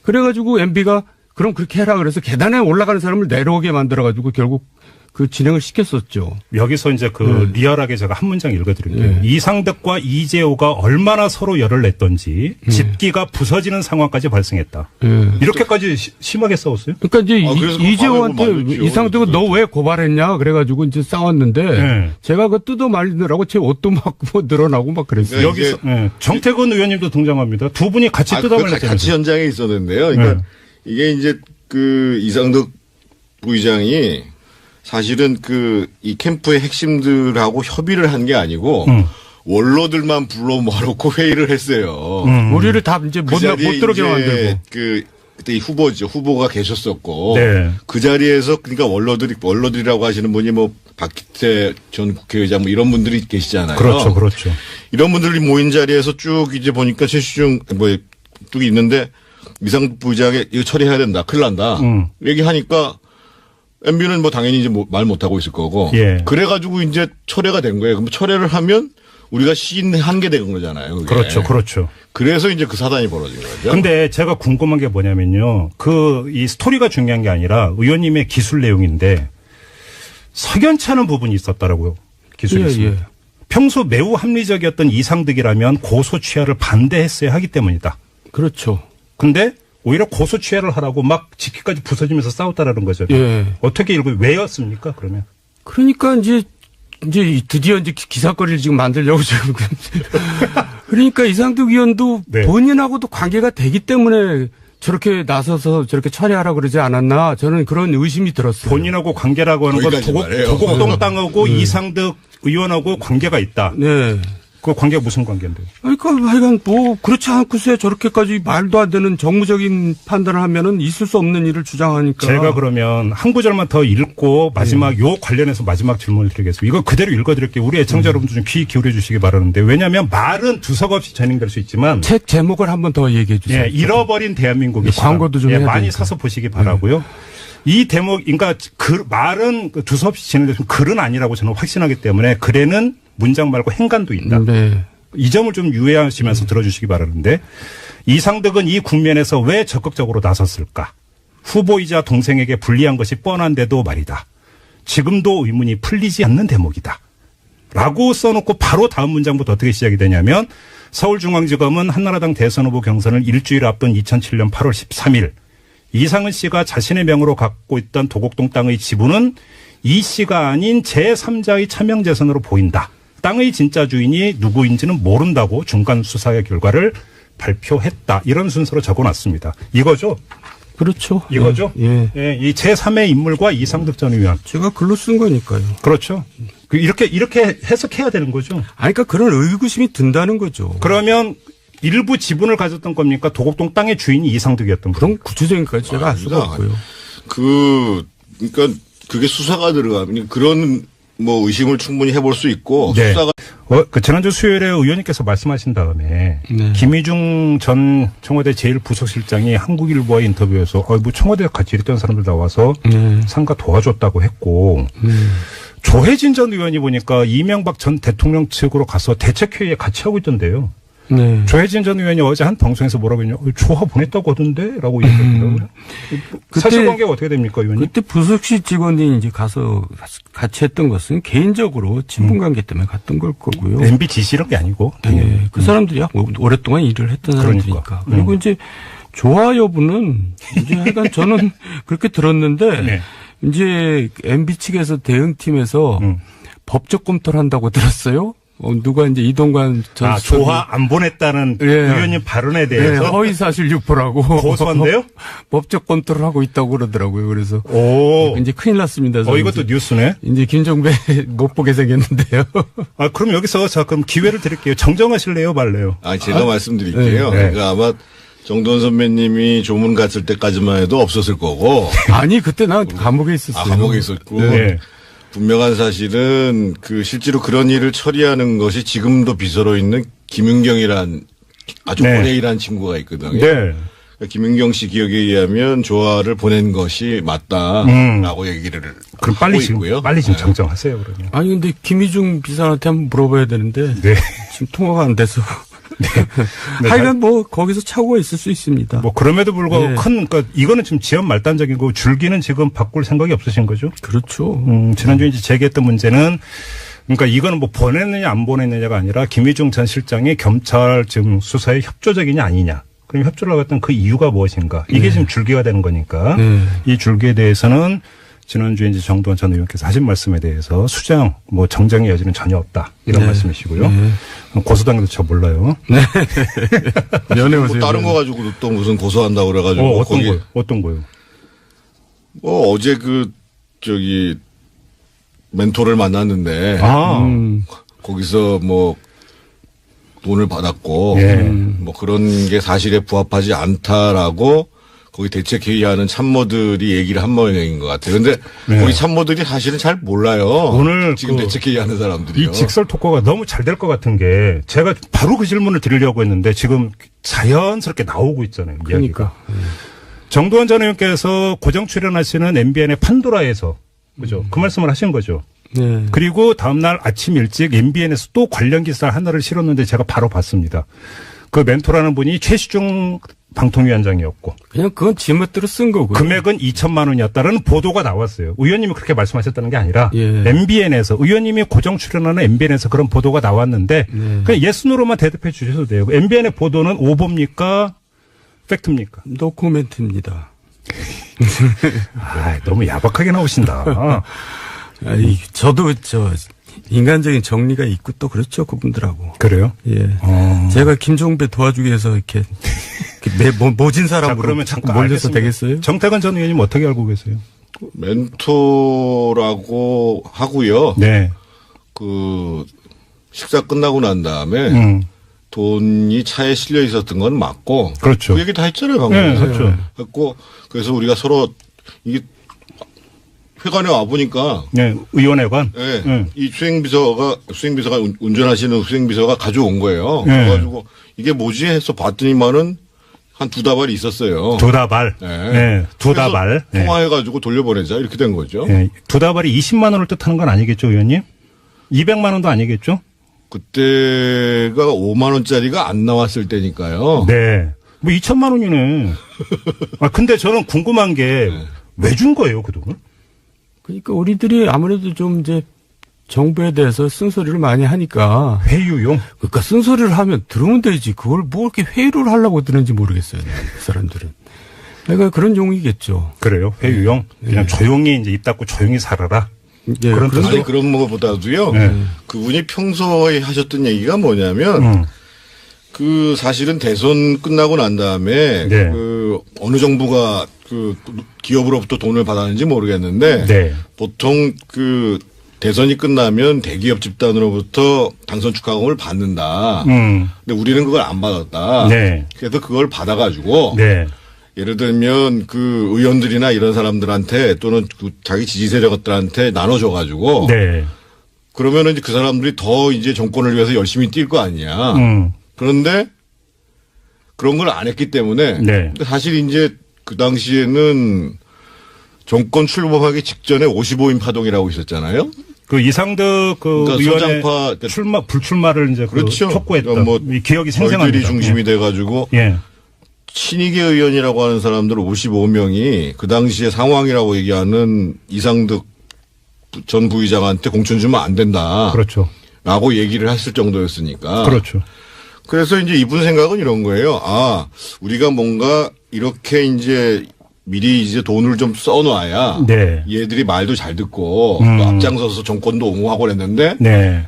Speaker 2: 그래가지고 MB가 그럼 그렇게 해라 그래서 계단에 올라가는 사람을 내려오게 만들어가지고 결국 그 진행을 시켰었죠.
Speaker 1: 여기서 이제 그 리얼하게 제가 한 문장 읽어드릴게요. 이상득과 이재호가 얼마나 서로 열을 냈던지 집기가 부서지는 상황까지 발생했다. 이렇게까지 심하게 싸웠어요?
Speaker 2: 그러니까 이제
Speaker 3: 그래서
Speaker 2: 이재호한테 이상득은 너 왜 고발했냐 그래가지고 이제 싸웠는데 제가 그 뜯어 말리느라고 제 옷도 막 뭐 늘어나고 막 그랬어요.
Speaker 1: 여기서 정태근 의원님도 등장합니다. 두 분이 같이 뜯어 말렸잖아요.
Speaker 3: 같이 현장에 있었는데요. 그러니까 이게 이제 그 이상득 부의장이 사실은 그 이 캠프의 핵심들하고 협의를 한 게 아니고 원로들만 불러 모아놓고 회의를 했어요.
Speaker 2: 우리를 다 이제 못 들어게 만들고.
Speaker 3: 그때 이 후보가 계셨었고
Speaker 1: 네.
Speaker 3: 그 자리에서 그러니까 원로들이라고 하시는 분이 뭐 박기태 전 국회의장 뭐 이런 분들이 계시잖아요.
Speaker 1: 그렇죠, 그렇죠.
Speaker 3: 이런 분들이 모인 자리에서 쭉 이제 보니까 최시중 뭐 쭉 있는데 이상득 부의장이 이거 처리해야 된다, 큰일 난다 얘기하니까. MB는 뭐 당연히 이제 말 못하고 있을 거고.
Speaker 1: 예.
Speaker 3: 그래가지고 이제 철회가 된 거예요. 그럼 철회를 하면 우리가 시인한 게 된 거잖아요. 그게.
Speaker 1: 그렇죠, 그렇죠.
Speaker 3: 그래서 이제 그 사단이 벌어진 거죠.
Speaker 1: 근데 제가 궁금한 게 뭐냐면요. 이 스토리가 중요한 게 아니라 의원님의 기술 내용인데 석연치 않은 부분이 있었다라고요. 기술이 있습니다.
Speaker 2: 예.
Speaker 1: 평소 매우 합리적이었던 이상득이라면 고소 취하를 반대했어야 하기 때문이다.
Speaker 2: 그렇죠.
Speaker 1: 근데 오히려 고소 취하를 하라고 막 직기까지 부서지면서 싸웠다라는 거죠.
Speaker 2: 예.
Speaker 1: 어떻게 읽어요? 왜였습니까? 그러면?
Speaker 2: 그러니까 이제 드디어 이제 기사거리를 지금 만들려고 지금. 그러니까 이상득 의원도
Speaker 1: 네.
Speaker 2: 본인하고도 관계가 되기 때문에 저렇게 나서서 저렇게 처리하라 그러지 않았나 저는 그런 의심이 들었어요.
Speaker 1: 본인하고 관계라고 하는 건 도곡동 땅하고 이상득 의원하고 관계가 있다.
Speaker 2: 네.
Speaker 1: 그 관계가 무슨 관계인데요?
Speaker 2: 그러니까 하여간 뭐 그렇지 않고서야 저렇게까지 말도 안 되는 정무적인 판단을 하면은 있을 수 없는 일을 주장하니까.
Speaker 1: 제가 그러면 한 구절만 더 읽고 마지막 요 관련해서 마지막 질문을 드리겠습니다. 이거 그대로 읽어드릴게요. 우리 애청자 여러분들 좀 귀 기울여 주시기 바라는데 왜냐하면 말은 두석 없이 전행될 수 있지만
Speaker 2: 책 제목을 한번 더 얘기해 주세요.
Speaker 1: 예, 잃어버린 대한민국의 시간.
Speaker 2: 광고도 좀 해야
Speaker 1: 많이
Speaker 2: 되니까.
Speaker 1: 사서 보시기 바라고요. 이 대목, 그러니까 말은 두서없이 진행되지만 글은 아니라고 저는 확신하기 때문에 글에는 문장 말고 행간도 있다.
Speaker 2: 네.
Speaker 1: 이 점을 좀 유의하시면서 들어주시기 바라는데 이상득은 이 국면에서 왜 적극적으로 나섰을까? 후보이자 동생에게 불리한 것이 뻔한데도 말이다. 지금도 의문이 풀리지 않는 대목이다. 라고 써놓고 바로 다음 문장부터 어떻게 시작이 되냐면 서울중앙지검은 한나라당 대선 후보 경선을 일주일 앞둔 2007년 8월 13일 이상은 씨가 자신의 명으로 갖고 있던 도곡동 땅의 지분은 이 씨가 아닌 제3자의 차명재산으로 보인다. 땅의 진짜 주인이 누구인지는 모른다고 중간 수사의 결과를 발표했다. 이런 순서로 적어놨습니다. 이거죠?
Speaker 2: 그렇죠.
Speaker 1: 이거죠?
Speaker 2: 예.
Speaker 1: 예, 이 제3의 인물과 이상득 전 의원.
Speaker 2: 제가 글로 쓴 거니까요.
Speaker 1: 그렇죠. 이렇게 해석해야 되는 거죠.
Speaker 2: 그러니까 그런 의구심이 든다는 거죠.
Speaker 1: 그러면 일부 지분을 가졌던 겁니까? 도곡동 땅의 주인이 이상득이었던
Speaker 2: 그런 구체적인 것까지 제가 알 수가 없고요.
Speaker 3: 그러니까 그게 수사가 들어가면 그런 뭐 의심을 충분히 해볼 수 있고
Speaker 1: 네.
Speaker 3: 수사가
Speaker 1: 지난주 수요일에 의원님께서 말씀하신 다음에
Speaker 2: 네.
Speaker 1: 김희중 전 청와대 제1부속실장이 한국일보와의 인터뷰에서 뭐 청와대 같이 일했던 사람들 나와서 상가 도와줬다고 했고 조혜진 전 의원이 보니까 이명박 전 대통령 측으로 가서 대책회의에 같이 하고 있던데요.
Speaker 2: 네.
Speaker 1: 조혜진 전 의원이 어제 한 방송에서 뭐라고 했냐. 조화 보냈다고 하던데? 라고 얘기했더라고요. 사실관계가 어떻게 됩니까, 의원님?
Speaker 2: 그때 부속실 직원이 이제 가서 같이 했던 것은 개인적으로 친분관계 때문에 갔던 걸 거고요.
Speaker 1: MB 지시 이런 게 아니고.
Speaker 2: 네. 그 사람들이 오랫동안 일을 했던 사람들이니까.
Speaker 1: 그러니까.
Speaker 2: 그리고 이제 조화 여부는 이제 하여간 저는 그렇게 들었는데
Speaker 1: 네.
Speaker 2: 이제 MB 측에서 대응팀에서 법적 검토를 한다고 들었어요. 누가 이제 이동관 전
Speaker 1: 조화 안 보냈다는 의원님 발언에 대해서
Speaker 2: 허위 사실 유포라고
Speaker 1: 고소한데요?
Speaker 2: 법적 검토를 하고 있다고 그러더라고요. 그래서 이제 큰일 났습니다.
Speaker 1: 이것도 뉴스네.
Speaker 2: 이제 김정배 못 보게 생겼는데요.
Speaker 1: 그럼 여기서 그럼 기회를 드릴게요. 정정하실래요, 말래요?
Speaker 3: 제가 말씀드릴게요.
Speaker 1: 네.
Speaker 3: 그러니까 아마 정돈 선배님이 조문 갔을 때까지만 해도 없었을 거고.
Speaker 2: 아니 그때 난 감옥에 있었어요.
Speaker 3: 감옥에 있었고.
Speaker 1: 네.
Speaker 3: 분명한 사실은 실제로 그런 일을 처리하는 것이 지금도 비서로 있는 김윤경이란 아주 오래 일한 친구가 있거든요.
Speaker 1: 네.
Speaker 3: 그러니까 김윤경 씨 기억에 의하면 조화를 보낸 것이 맞다라고 얘기를
Speaker 1: 그럼
Speaker 3: 하고 있고요.
Speaker 1: 빨리 지금 정정하세요, 그러면.
Speaker 2: 아니 근데 김희중 비서한테 한번 물어봐야 되는데
Speaker 1: 네.
Speaker 2: 지금 통화가 안 돼서.
Speaker 1: 네.
Speaker 2: 하여간 뭐 거기서 착오가 있을 수 있습니다.
Speaker 1: 뭐 그럼에도 불구하고
Speaker 2: 네.
Speaker 1: 그러니까 이거는 지금 지연 말단적이고 줄기는 지금 바꿀 생각이 없으신 거죠?
Speaker 2: 그렇죠.
Speaker 1: 지난주에 이제 제기했던 문제는 그러니까 이거는 뭐 보냈느냐 안 보냈느냐가 아니라 김의중 전 실장이 경찰 지금 수사에 협조적이냐 아니냐. 그럼 협조를 하겠다는 그 이유가 무엇인가. 이게 지금 줄기가 되는 거니까 이 줄기에 대해서는 지난주에 이제 정두환 전 의원께서 하신 말씀에 대해서 수정, 뭐 정정의 여지는 전혀 없다. 이런 말씀이시고요. 고소당해도 저 몰라요.
Speaker 2: 면회
Speaker 3: 뭐
Speaker 2: 오세요.
Speaker 3: 다른 거 가지고 또 무슨 고소한다고 그래가지고.
Speaker 1: 어떤 거요? 어떤 거요?
Speaker 3: 뭐 어제 멘토를 만났는데. 거기서 뭐 돈을 받았고. 뭐 그런 게 사실에 부합하지 않다라고 거기 대책회의하는 참모들이 얘기를 한 모양인 것 같아요. 그런데 거기 참모들이 사실은 잘 몰라요.
Speaker 1: 오늘
Speaker 3: 지금 대책회의하는 사람들이요.
Speaker 1: 이 직설 토크가 너무 잘 될 것 같은 게 제가 바로 그 질문을 드리려고 했는데 지금 자연스럽게 나오고 있잖아요. 이야기가. 정두환 전 의원께서 고정 출연하시는 MBN의 판도라에서 그죠? 그 말씀을 하신 거죠.
Speaker 2: 네.
Speaker 1: 그리고 다음날 아침 일찍 MBN에서 또 관련 기사 하나를 실었는데 제가 바로 봤습니다. 그 멘토라는 분이 최시중 방통위원장이었고.
Speaker 2: 그냥 그건 지멋대로 쓴 거고요.
Speaker 1: 금액은 2천만 원이었다라는 보도가 나왔어요. 의원님이 그렇게 말씀하셨다는 게 아니라 MBN에서 의원님이 고정 출연하는 MBN에서 그런 보도가 나왔는데 그냥 예스노로만 대답해 주셔도 돼요. MBN의 보도는 오보입니까? 팩트입니까?
Speaker 2: 노코멘트입니다.
Speaker 1: 너무 야박하게 나오신다.
Speaker 2: 저도 인간적인 정리가 있고 또 그렇죠, 그분들하고.
Speaker 1: 그래요?
Speaker 2: 예. 제가 김종배 도와주기 위해서 이렇게 모진 사람으로
Speaker 1: 그러면 잠깐
Speaker 2: 몰려서 되겠어요?
Speaker 1: 정태근 전 의원님 어떻게 알고 계세요?
Speaker 3: 멘토라고 하고요.
Speaker 1: 네.
Speaker 3: 그 식사 끝나고 난 다음에 돈이 차에 실려 있었던 건 맞고.
Speaker 1: 그렇죠.
Speaker 3: 그 얘기 다 했잖아요, 방금.
Speaker 1: 네, 그렇죠.
Speaker 3: 그래서 우리가 서로 이게 회관에 와 보니까.
Speaker 1: 네, 의원회관.
Speaker 3: 네. 이 수행비서가 운전하시는 수행비서가 가져온 거예요.
Speaker 1: 네.
Speaker 3: 그래가지고 이게 뭐지 해서 봤더니만은 한 두 다발이 있었어요.
Speaker 1: 두 다발.
Speaker 3: 네.
Speaker 1: 두 다발.
Speaker 3: 통화해가지고 돌려보내자 이렇게 된 거죠.
Speaker 1: 네. 두 다발이 20만 원을 뜻하는 건 아니겠죠, 의원님? 200만 원도 아니겠죠?
Speaker 3: 그때가 5만 원짜리가 안 나왔을 때니까요.
Speaker 1: 네. 뭐 2천만 원이네. 근데 저는 궁금한 게 왜 준 거예요, 그 돈을?
Speaker 2: 그러니까 우리들이 아무래도 좀 이제 정부에 대해서 쓴소리를 많이 하니까.
Speaker 1: 회유용?
Speaker 2: 그러니까 쓴소리를 하면 들으면 되지. 그걸 뭐 이렇게 회유를 하려고 드는지 모르겠어요. 그 사람들은. 그러니까 그런 용이겠죠.
Speaker 1: 그래요? 회유용? 그냥 조용히 이제 입 닫고 조용히 살아라?
Speaker 2: 예,
Speaker 3: 그런 것보다도요. 그분이 평소에 하셨던 얘기가 뭐냐면 그 사실은 대선 끝나고 난 다음에 그 어느 정부가 그 기업으로부터 돈을 받았는지 모르겠는데 보통 그 대선이 끝나면 대기업 집단으로부터 당선 축하금을 받는다. 근데 우리는 그걸 안 받았다. 그래서 그걸 받아가지고 예를 들면 그 의원들이나 이런 사람들한테 또는 그 자기 지지 세력들한테 나눠줘가지고 그러면은 이제 그 사람들이 더 이제 정권을 위해서 열심히 뛸 거 아니야. 그런데 그런 걸 안 했기 때문에 근데 사실 이제 그 당시에는 정권 출범하기 직전에 55인 파동이라고 있었잖아요.
Speaker 1: 그 이상득 그
Speaker 3: 그러니까
Speaker 1: 의원의 불출마를 이제
Speaker 3: 그렇죠.
Speaker 1: 촉구했던
Speaker 3: 뭐
Speaker 1: 기억이 생생합니다.
Speaker 3: 저희들이 중심이 돼가지고 친이계 의원이라고 하는 사람들 55명이 그 당시에 상황이라고 얘기하는 이상득 전 부의장한테 공천 주면 안 된다.
Speaker 1: 그렇죠.
Speaker 3: 라고 얘기를 했을 정도였으니까.
Speaker 1: 그렇죠.
Speaker 3: 그래서 이제 이분 생각은 이런 거예요. 우리가 뭔가 이렇게 이제 미리 이제 돈을 좀 써놔야 얘들이 말도 잘 듣고 또 앞장서서 정권도 옹호하고 그랬는데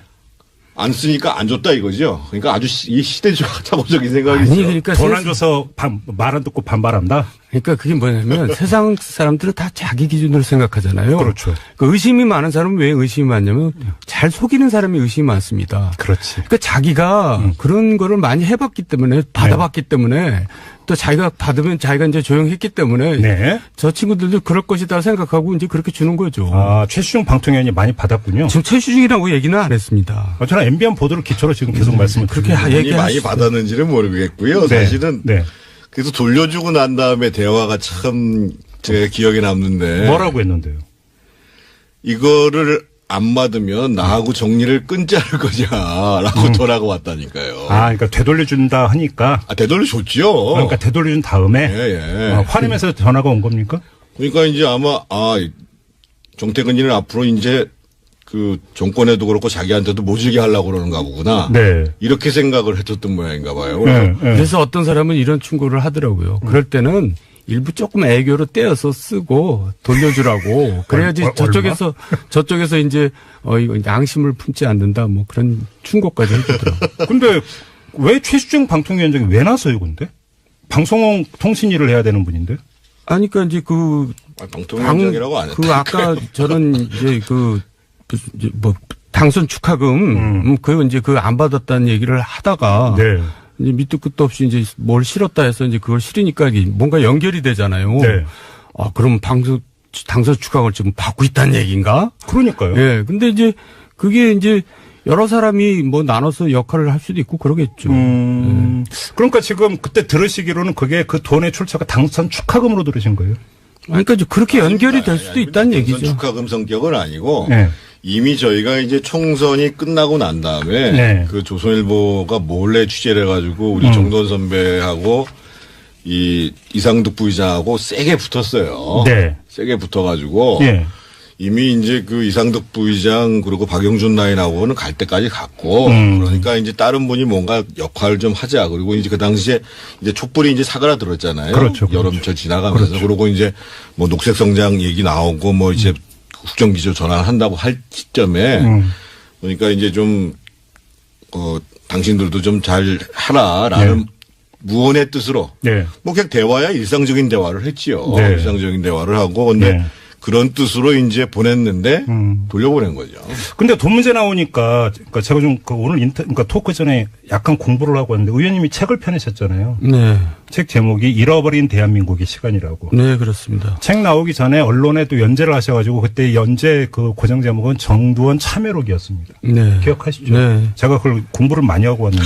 Speaker 3: 안 쓰니까 안 줬다 이거죠. 그러니까 아주 이 시대적인 생각이죠.
Speaker 2: 그러니까
Speaker 1: 돈 안 줘서 말 안 듣고 반발한다.
Speaker 2: 그러니까 그게 뭐냐면 세상 사람들은 다 자기 기준으로 생각하잖아요.
Speaker 1: 그렇죠.
Speaker 2: 그 의심이 많은 사람은 왜 의심이 많냐면 잘 속이는 사람이 의심이 많습니다.
Speaker 1: 그렇지.
Speaker 2: 그러니까 자기가 그런 거를 많이 해봤기 때문에 받아봤기 때문에 또 자기가 받으면 자기가 이제 조용했기 때문에 저 친구들도 그럴 것이다 생각하고 이제 그렇게 주는 거죠.
Speaker 1: 최시중 방통위원이 많이 받았군요.
Speaker 2: 지금 최시중이라고 얘기는 안 했습니다.
Speaker 1: 저는 MBN 보도를 기초로 지금 계속 말씀을
Speaker 2: 그렇게 얘기하시죠.
Speaker 3: 많이 받았는지는 모르겠고요. 사실은 그래서 돌려주고 난 다음에 대화가 참 제 기억에 남는데
Speaker 1: 뭐라고 했는데요?
Speaker 3: 이거를 안 받으면 나하고 정리를 끊지 않을 거냐라고 전화가 왔다니까요.
Speaker 1: 아, 그러니까 되돌려준다 하니까.
Speaker 3: 되돌려줬죠.
Speaker 1: 그러니까 되돌려준 다음에.
Speaker 3: 예.
Speaker 1: 화내면서 전화가 온 겁니까?
Speaker 3: 그러니까 이제 아마 정태근이는 앞으로 이제 그 정권에도 그렇고 자기한테도 모질게 하려고 그러는가 보구나.
Speaker 1: 네.
Speaker 3: 이렇게 생각을 했었던 모양인가 봐요.
Speaker 2: 그래서 어떤 사람은 이런 충고를 하더라고요. 그럴 때는 일부 조금 애교로 떼어서 쓰고 돌려주라고. 그래야지 저쪽에서 이제 이거 양심을 품지 않는다 뭐 그런 충고까지 해주더라고요.
Speaker 1: 근데 왜 최수정 방통위원장이 왜 나서요, 근데? 방송통신일을 해야 되는 분인데?
Speaker 2: 아니, 그러니까 이제
Speaker 3: 방통위원장이라고 안 했다.
Speaker 2: 아까 저는 이제 당선 축하금, 그거 이제 안 받았다는 얘기를 하다가.
Speaker 1: 네.
Speaker 2: 이제 밑도 끝도 없이 이제 뭘 실었다 해서 이제 그걸 실으니까 뭔가 연결이 되잖아요.
Speaker 1: 네.
Speaker 2: 그럼 당선 축하금을 지금 받고 있다는 얘기인가?
Speaker 1: 그러니까요.
Speaker 2: 예. 근데 이제 그게 이제 여러 사람이 뭐 나눠서 역할을 할 수도 있고 그러겠죠.
Speaker 1: 그러니까 지금 그때 들으시기로는 그게 그 돈의 출처가 당선 축하금으로 들으신 거예요?
Speaker 2: 그러니까 이제 그렇게 연결이 될 수도 있다는 얘기죠.
Speaker 3: 축하금 성격은 아니고
Speaker 1: 네.
Speaker 3: 이미 저희가 이제 총선이 끝나고 난 다음에
Speaker 1: 네.
Speaker 3: 그 조선일보가 몰래 취재를 해가지고 우리 정돈 선배하고 이 이상득 부의장하고 세게 붙었어요.
Speaker 1: 네.
Speaker 3: 세게 붙어가지고
Speaker 1: 네.
Speaker 3: 이미 이제 그 이상득 부의장 그리고 박영준 라인하고는 갈 때까지 갔고 그러니까 이제 다른 분이 뭔가 역할을 좀 하자. 그리고 이제 그 당시에 이제 촛불이 이제 사그라들었잖아요.
Speaker 1: 그렇죠.
Speaker 3: 여름철 지나가면서
Speaker 1: 그렇죠.
Speaker 3: 그리고 이제 뭐 녹색 성장 얘기 나오고 뭐 이제 국정기조 전환한다고 할 시점에 그러니까 이제 좀 당신들도 좀 잘 하라라는
Speaker 1: 네.
Speaker 3: 무언의 뜻으로
Speaker 1: 네.
Speaker 3: 뭐 그냥 대화야 일상적인 대화를 했지요.
Speaker 1: 네.
Speaker 3: 일상적인 대화를 하고 근데
Speaker 1: 네.
Speaker 3: 그런 뜻으로 이제 보냈는데 돌려보낸 거죠.
Speaker 1: 근데 돈 문제 나오니까 그러니까 제가 좀 오늘 그러니까 토크 전에 약간 공부를 하고 왔는데 의원님이 책을 펴내셨잖아요.
Speaker 2: 네.
Speaker 1: 책 제목이 잃어버린 대한민국의 시간이라고.
Speaker 2: 네, 그렇습니다.
Speaker 1: 책 나오기 전에 언론에 또 연재를 하셔가지고 그때 연재 그 고정 제목은 정두원 참여록이었습니다.
Speaker 2: 네.
Speaker 1: 기억하시죠?
Speaker 2: 네.
Speaker 1: 제가 그걸 공부를 많이 하고 왔는데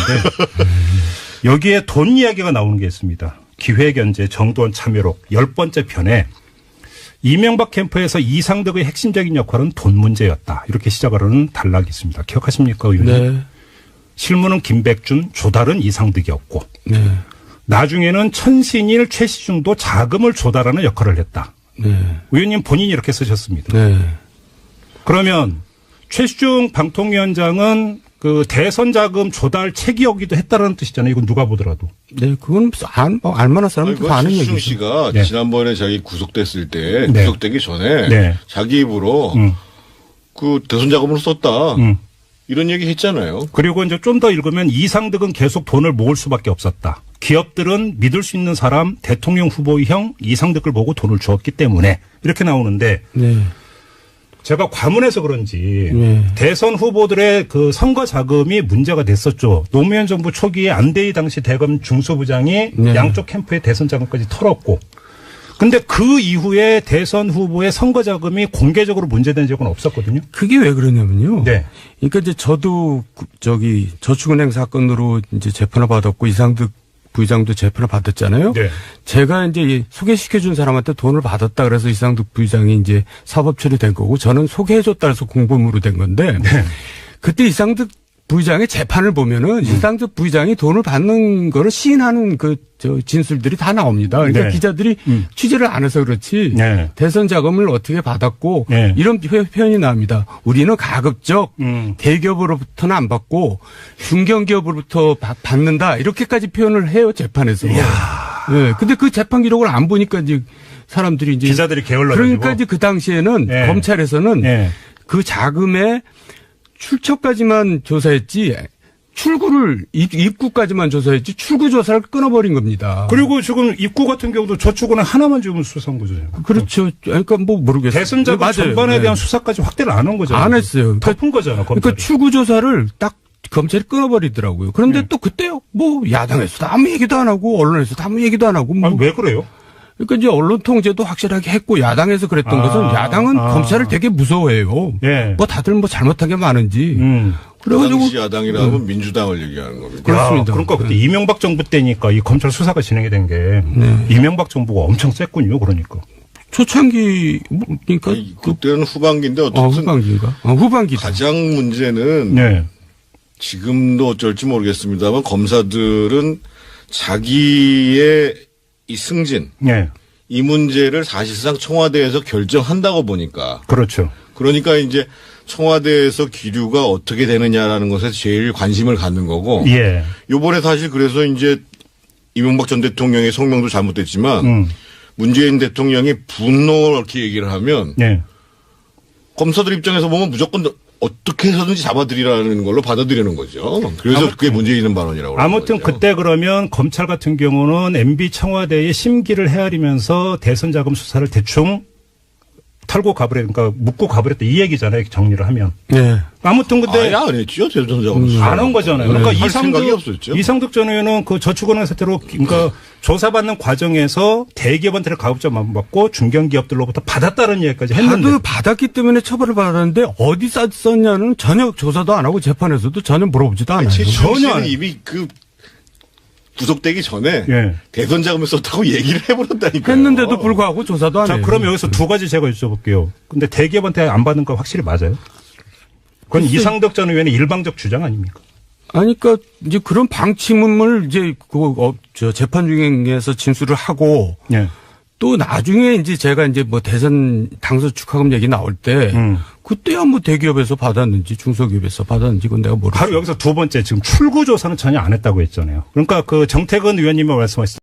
Speaker 1: 여기에 돈 이야기가 나오는 게 있습니다. 기획연재 정두원 참여록 10번째 편에 이명박 캠프에서 이상득의 핵심적인 역할은 돈 문제였다. 이렇게 시작을 하는 단락이 있습니다. 기억하십니까, 의원님?
Speaker 2: 네.
Speaker 1: 실무는 김백준, 조달은 이상득이었고
Speaker 2: 네.
Speaker 1: 나중에는 천신일, 최시중도 자금을 조달하는 역할을 했다.
Speaker 2: 네.
Speaker 1: 의원님 본인이 이렇게 쓰셨습니다.
Speaker 2: 네.
Speaker 1: 그러면 최시중 방통위원장은 그 대선 자금 조달 책이었기도 했다라는 뜻이잖아요. 이건 누가 보더라도.
Speaker 2: 네, 그건 알만한 사람은 다 아는
Speaker 3: 최수중
Speaker 2: 얘기죠.
Speaker 3: 씨가
Speaker 1: 네.
Speaker 3: 지난번에 자기 구속됐을 때
Speaker 1: 네.
Speaker 3: 구속되기 전에
Speaker 1: 네.
Speaker 3: 자기 입으로 그 대선 자금으로 썼다. 이런 얘기 했잖아요.
Speaker 1: 그리고 이제 좀 더 읽으면 이상득은 계속 돈을 모을 수밖에 없었다. 기업들은 믿을 수 있는 사람 대통령 후보의 형 이상득을 보고 돈을 주었기 때문에 이렇게 나오는데
Speaker 2: 네.
Speaker 1: 제가 과문해서 그런지
Speaker 2: 네.
Speaker 1: 대선 후보들의 그 선거 자금이 문제가 됐었죠. 노무현 정부 초기에 안대희 당시 대검 중수부장이
Speaker 2: 네.
Speaker 1: 양쪽 캠프의 대선 자금까지 털었고 근데 그 이후에 대선 후보의 선거 자금이 공개적으로 문제된 적은 없었거든요.
Speaker 2: 그게 왜 그러냐면요.
Speaker 1: 네.
Speaker 2: 그러니까 이제 저도 저축은행 사건으로 이제 재판을 받았고 이상득 부의장도 재판을 받았잖아요.
Speaker 1: 네.
Speaker 2: 제가 이제 소개시켜준 사람한테 돈을 받았다 그래서 이상득 부의장이 이제 사법 처리된 거고 저는 소개해줬다 해서 공범으로 된 건데
Speaker 1: 네.
Speaker 2: 그때 이상득 부의장의 재판을 보면은 이상득 부의장이 돈을 받는 거를 시인하는 진술들이 다 나옵니다. 그러니까
Speaker 1: 네.
Speaker 2: 기자들이 취재를 안 해서 그렇지
Speaker 1: 네.
Speaker 2: 대선 자금을 어떻게 받았고
Speaker 1: 네.
Speaker 2: 이런 표현이 나옵니다. 우리는 가급적 대기업으로부터는 안 받고 중견기업으로부터 받는다 이렇게까지 표현을 해요 재판에서. 네. 근데 그 재판 기록을 안 보니까 이제 사람들이 이제
Speaker 1: 기자들이 게을러가지고.
Speaker 2: 그러니까 이제 그 당시에는
Speaker 1: 네.
Speaker 2: 검찰에서는
Speaker 1: 네.
Speaker 2: 그 자금의 출처까지만 조사했지 출구를 입구까지만 조사했지 출구 조사를 끊어버린 겁니다.
Speaker 1: 그리고 지금 입구 같은 경우도 저축은행 하나만 지금 수사한 거죠.
Speaker 2: 그렇죠. 그러니까 뭐 모르겠어요.
Speaker 1: 대선 자금
Speaker 2: 맞아요.
Speaker 1: 전반에 대한 수사까지 확대를 안 한 거잖아요.
Speaker 2: 안 했어요.
Speaker 1: 덮은 거잖아.
Speaker 2: 그러니까 출구 조사를 딱 검찰이 끊어버리더라고요. 그런데 또 그때요. 뭐 야당에서도 아무 얘기도 안 하고 언론에서도 아무 얘기도 안 하고. 뭐.
Speaker 1: 아니, 왜 그래요?
Speaker 2: 그러니까 이제 언론 통제도 확실하게 했고 야당에서 그랬던 것은 야당은 검찰을 되게 무서워해요.
Speaker 1: 예.
Speaker 2: 뭐 다들 뭐 잘못한 게 많은지.
Speaker 3: 그
Speaker 2: 그래가지고
Speaker 3: 당시 야당이라면 민주당을 얘기하는 겁니다.
Speaker 2: 그렇습니다.
Speaker 1: 그러니까 그때 이명박 정부 때니까 이 검찰 수사가 진행이 된 게 이명박 정부가 엄청 셌군요. 그러니까.
Speaker 2: 초창기 그러니까
Speaker 3: 아니, 그때는 후반기인데 어쨌든
Speaker 2: 후반기인가? 후반기다.
Speaker 3: 가장 문제는
Speaker 1: 네.
Speaker 3: 지금도 어쩔지 모르겠습니다만 검사들은 자기의 이 승진
Speaker 1: 네.
Speaker 3: 이 문제를 사실상 청와대에서 결정한다고 보니까
Speaker 1: 그렇죠.
Speaker 3: 그러니까 이제 청와대에서 기류가 어떻게 되느냐라는 것에 제일 관심을 갖는 거고
Speaker 1: 예.
Speaker 3: 요번에 사실 그래서 이제 이명박 전 대통령의 성명도 잘못됐지만 문재인 대통령이 분노 이렇게 얘기를 하면
Speaker 1: 네.
Speaker 3: 검사들 입장에서 보면 무조건 어떻게 해서든지 잡아들이라는 걸로 받아들이는 거죠. 그래서 그게 문제 있는 발언이라고.
Speaker 1: 아무튼
Speaker 3: 거죠.
Speaker 1: 그때 그러면 검찰 같은 경우는 MB 청와대의 심기를 헤아리면서 대선 자금 수사를 대충 털고 가버려, 그러니까 묻고 가버렸다 이 얘기잖아요. 정리를 하면.
Speaker 2: 네.
Speaker 1: 아무튼 근데
Speaker 3: 안 했죠. 대선 자금 수사.
Speaker 1: 안 한 거잖아요. 그러니까
Speaker 3: 할 생각이 없었죠.
Speaker 1: 이상득 전 의원은 그 저축은행 사태로 그러니까 조사받는 과정에서 대기업한테 가급적 받고 중견기업들로부터 받았다는 얘기까지 했는데.
Speaker 2: 받았기 때문에 처벌을 받았는데 어디 썼냐는 전혀 조사도 안 하고 재판에서도 전혀 물어보지도 않아요.
Speaker 3: 전혀 안 이미 그 구속되기 전에
Speaker 1: 예.
Speaker 3: 대선 자금을 썼다고 얘기를 해버렸다니까요.
Speaker 2: 했는데도 불구하고 조사도 안
Speaker 1: 자,
Speaker 2: 해요.
Speaker 1: 그럼 여기서 두 가지 제가 여쭤볼게요. 근데 대기업한테 안 받는 거 확실히 맞아요? 그건 이상득 전 의원의 일방적 주장 아닙니까?
Speaker 2: 아니, 그러니까 이제 그런 방침을 이제 재판 중에서 진술을 하고
Speaker 1: 예.
Speaker 2: 또 나중에 이제 제가 이제 뭐 대선 당선 축하금 얘기 나올 때 그때야 뭐 대기업에서 받았는지 중소기업에서 받았는지 그건 내가 모르겠어요.
Speaker 1: 바로 여기서 두 번째 지금 출구 조사는 전혀 안 했다고 했잖아요. 그러니까 그 정태근 의원님이 말씀하신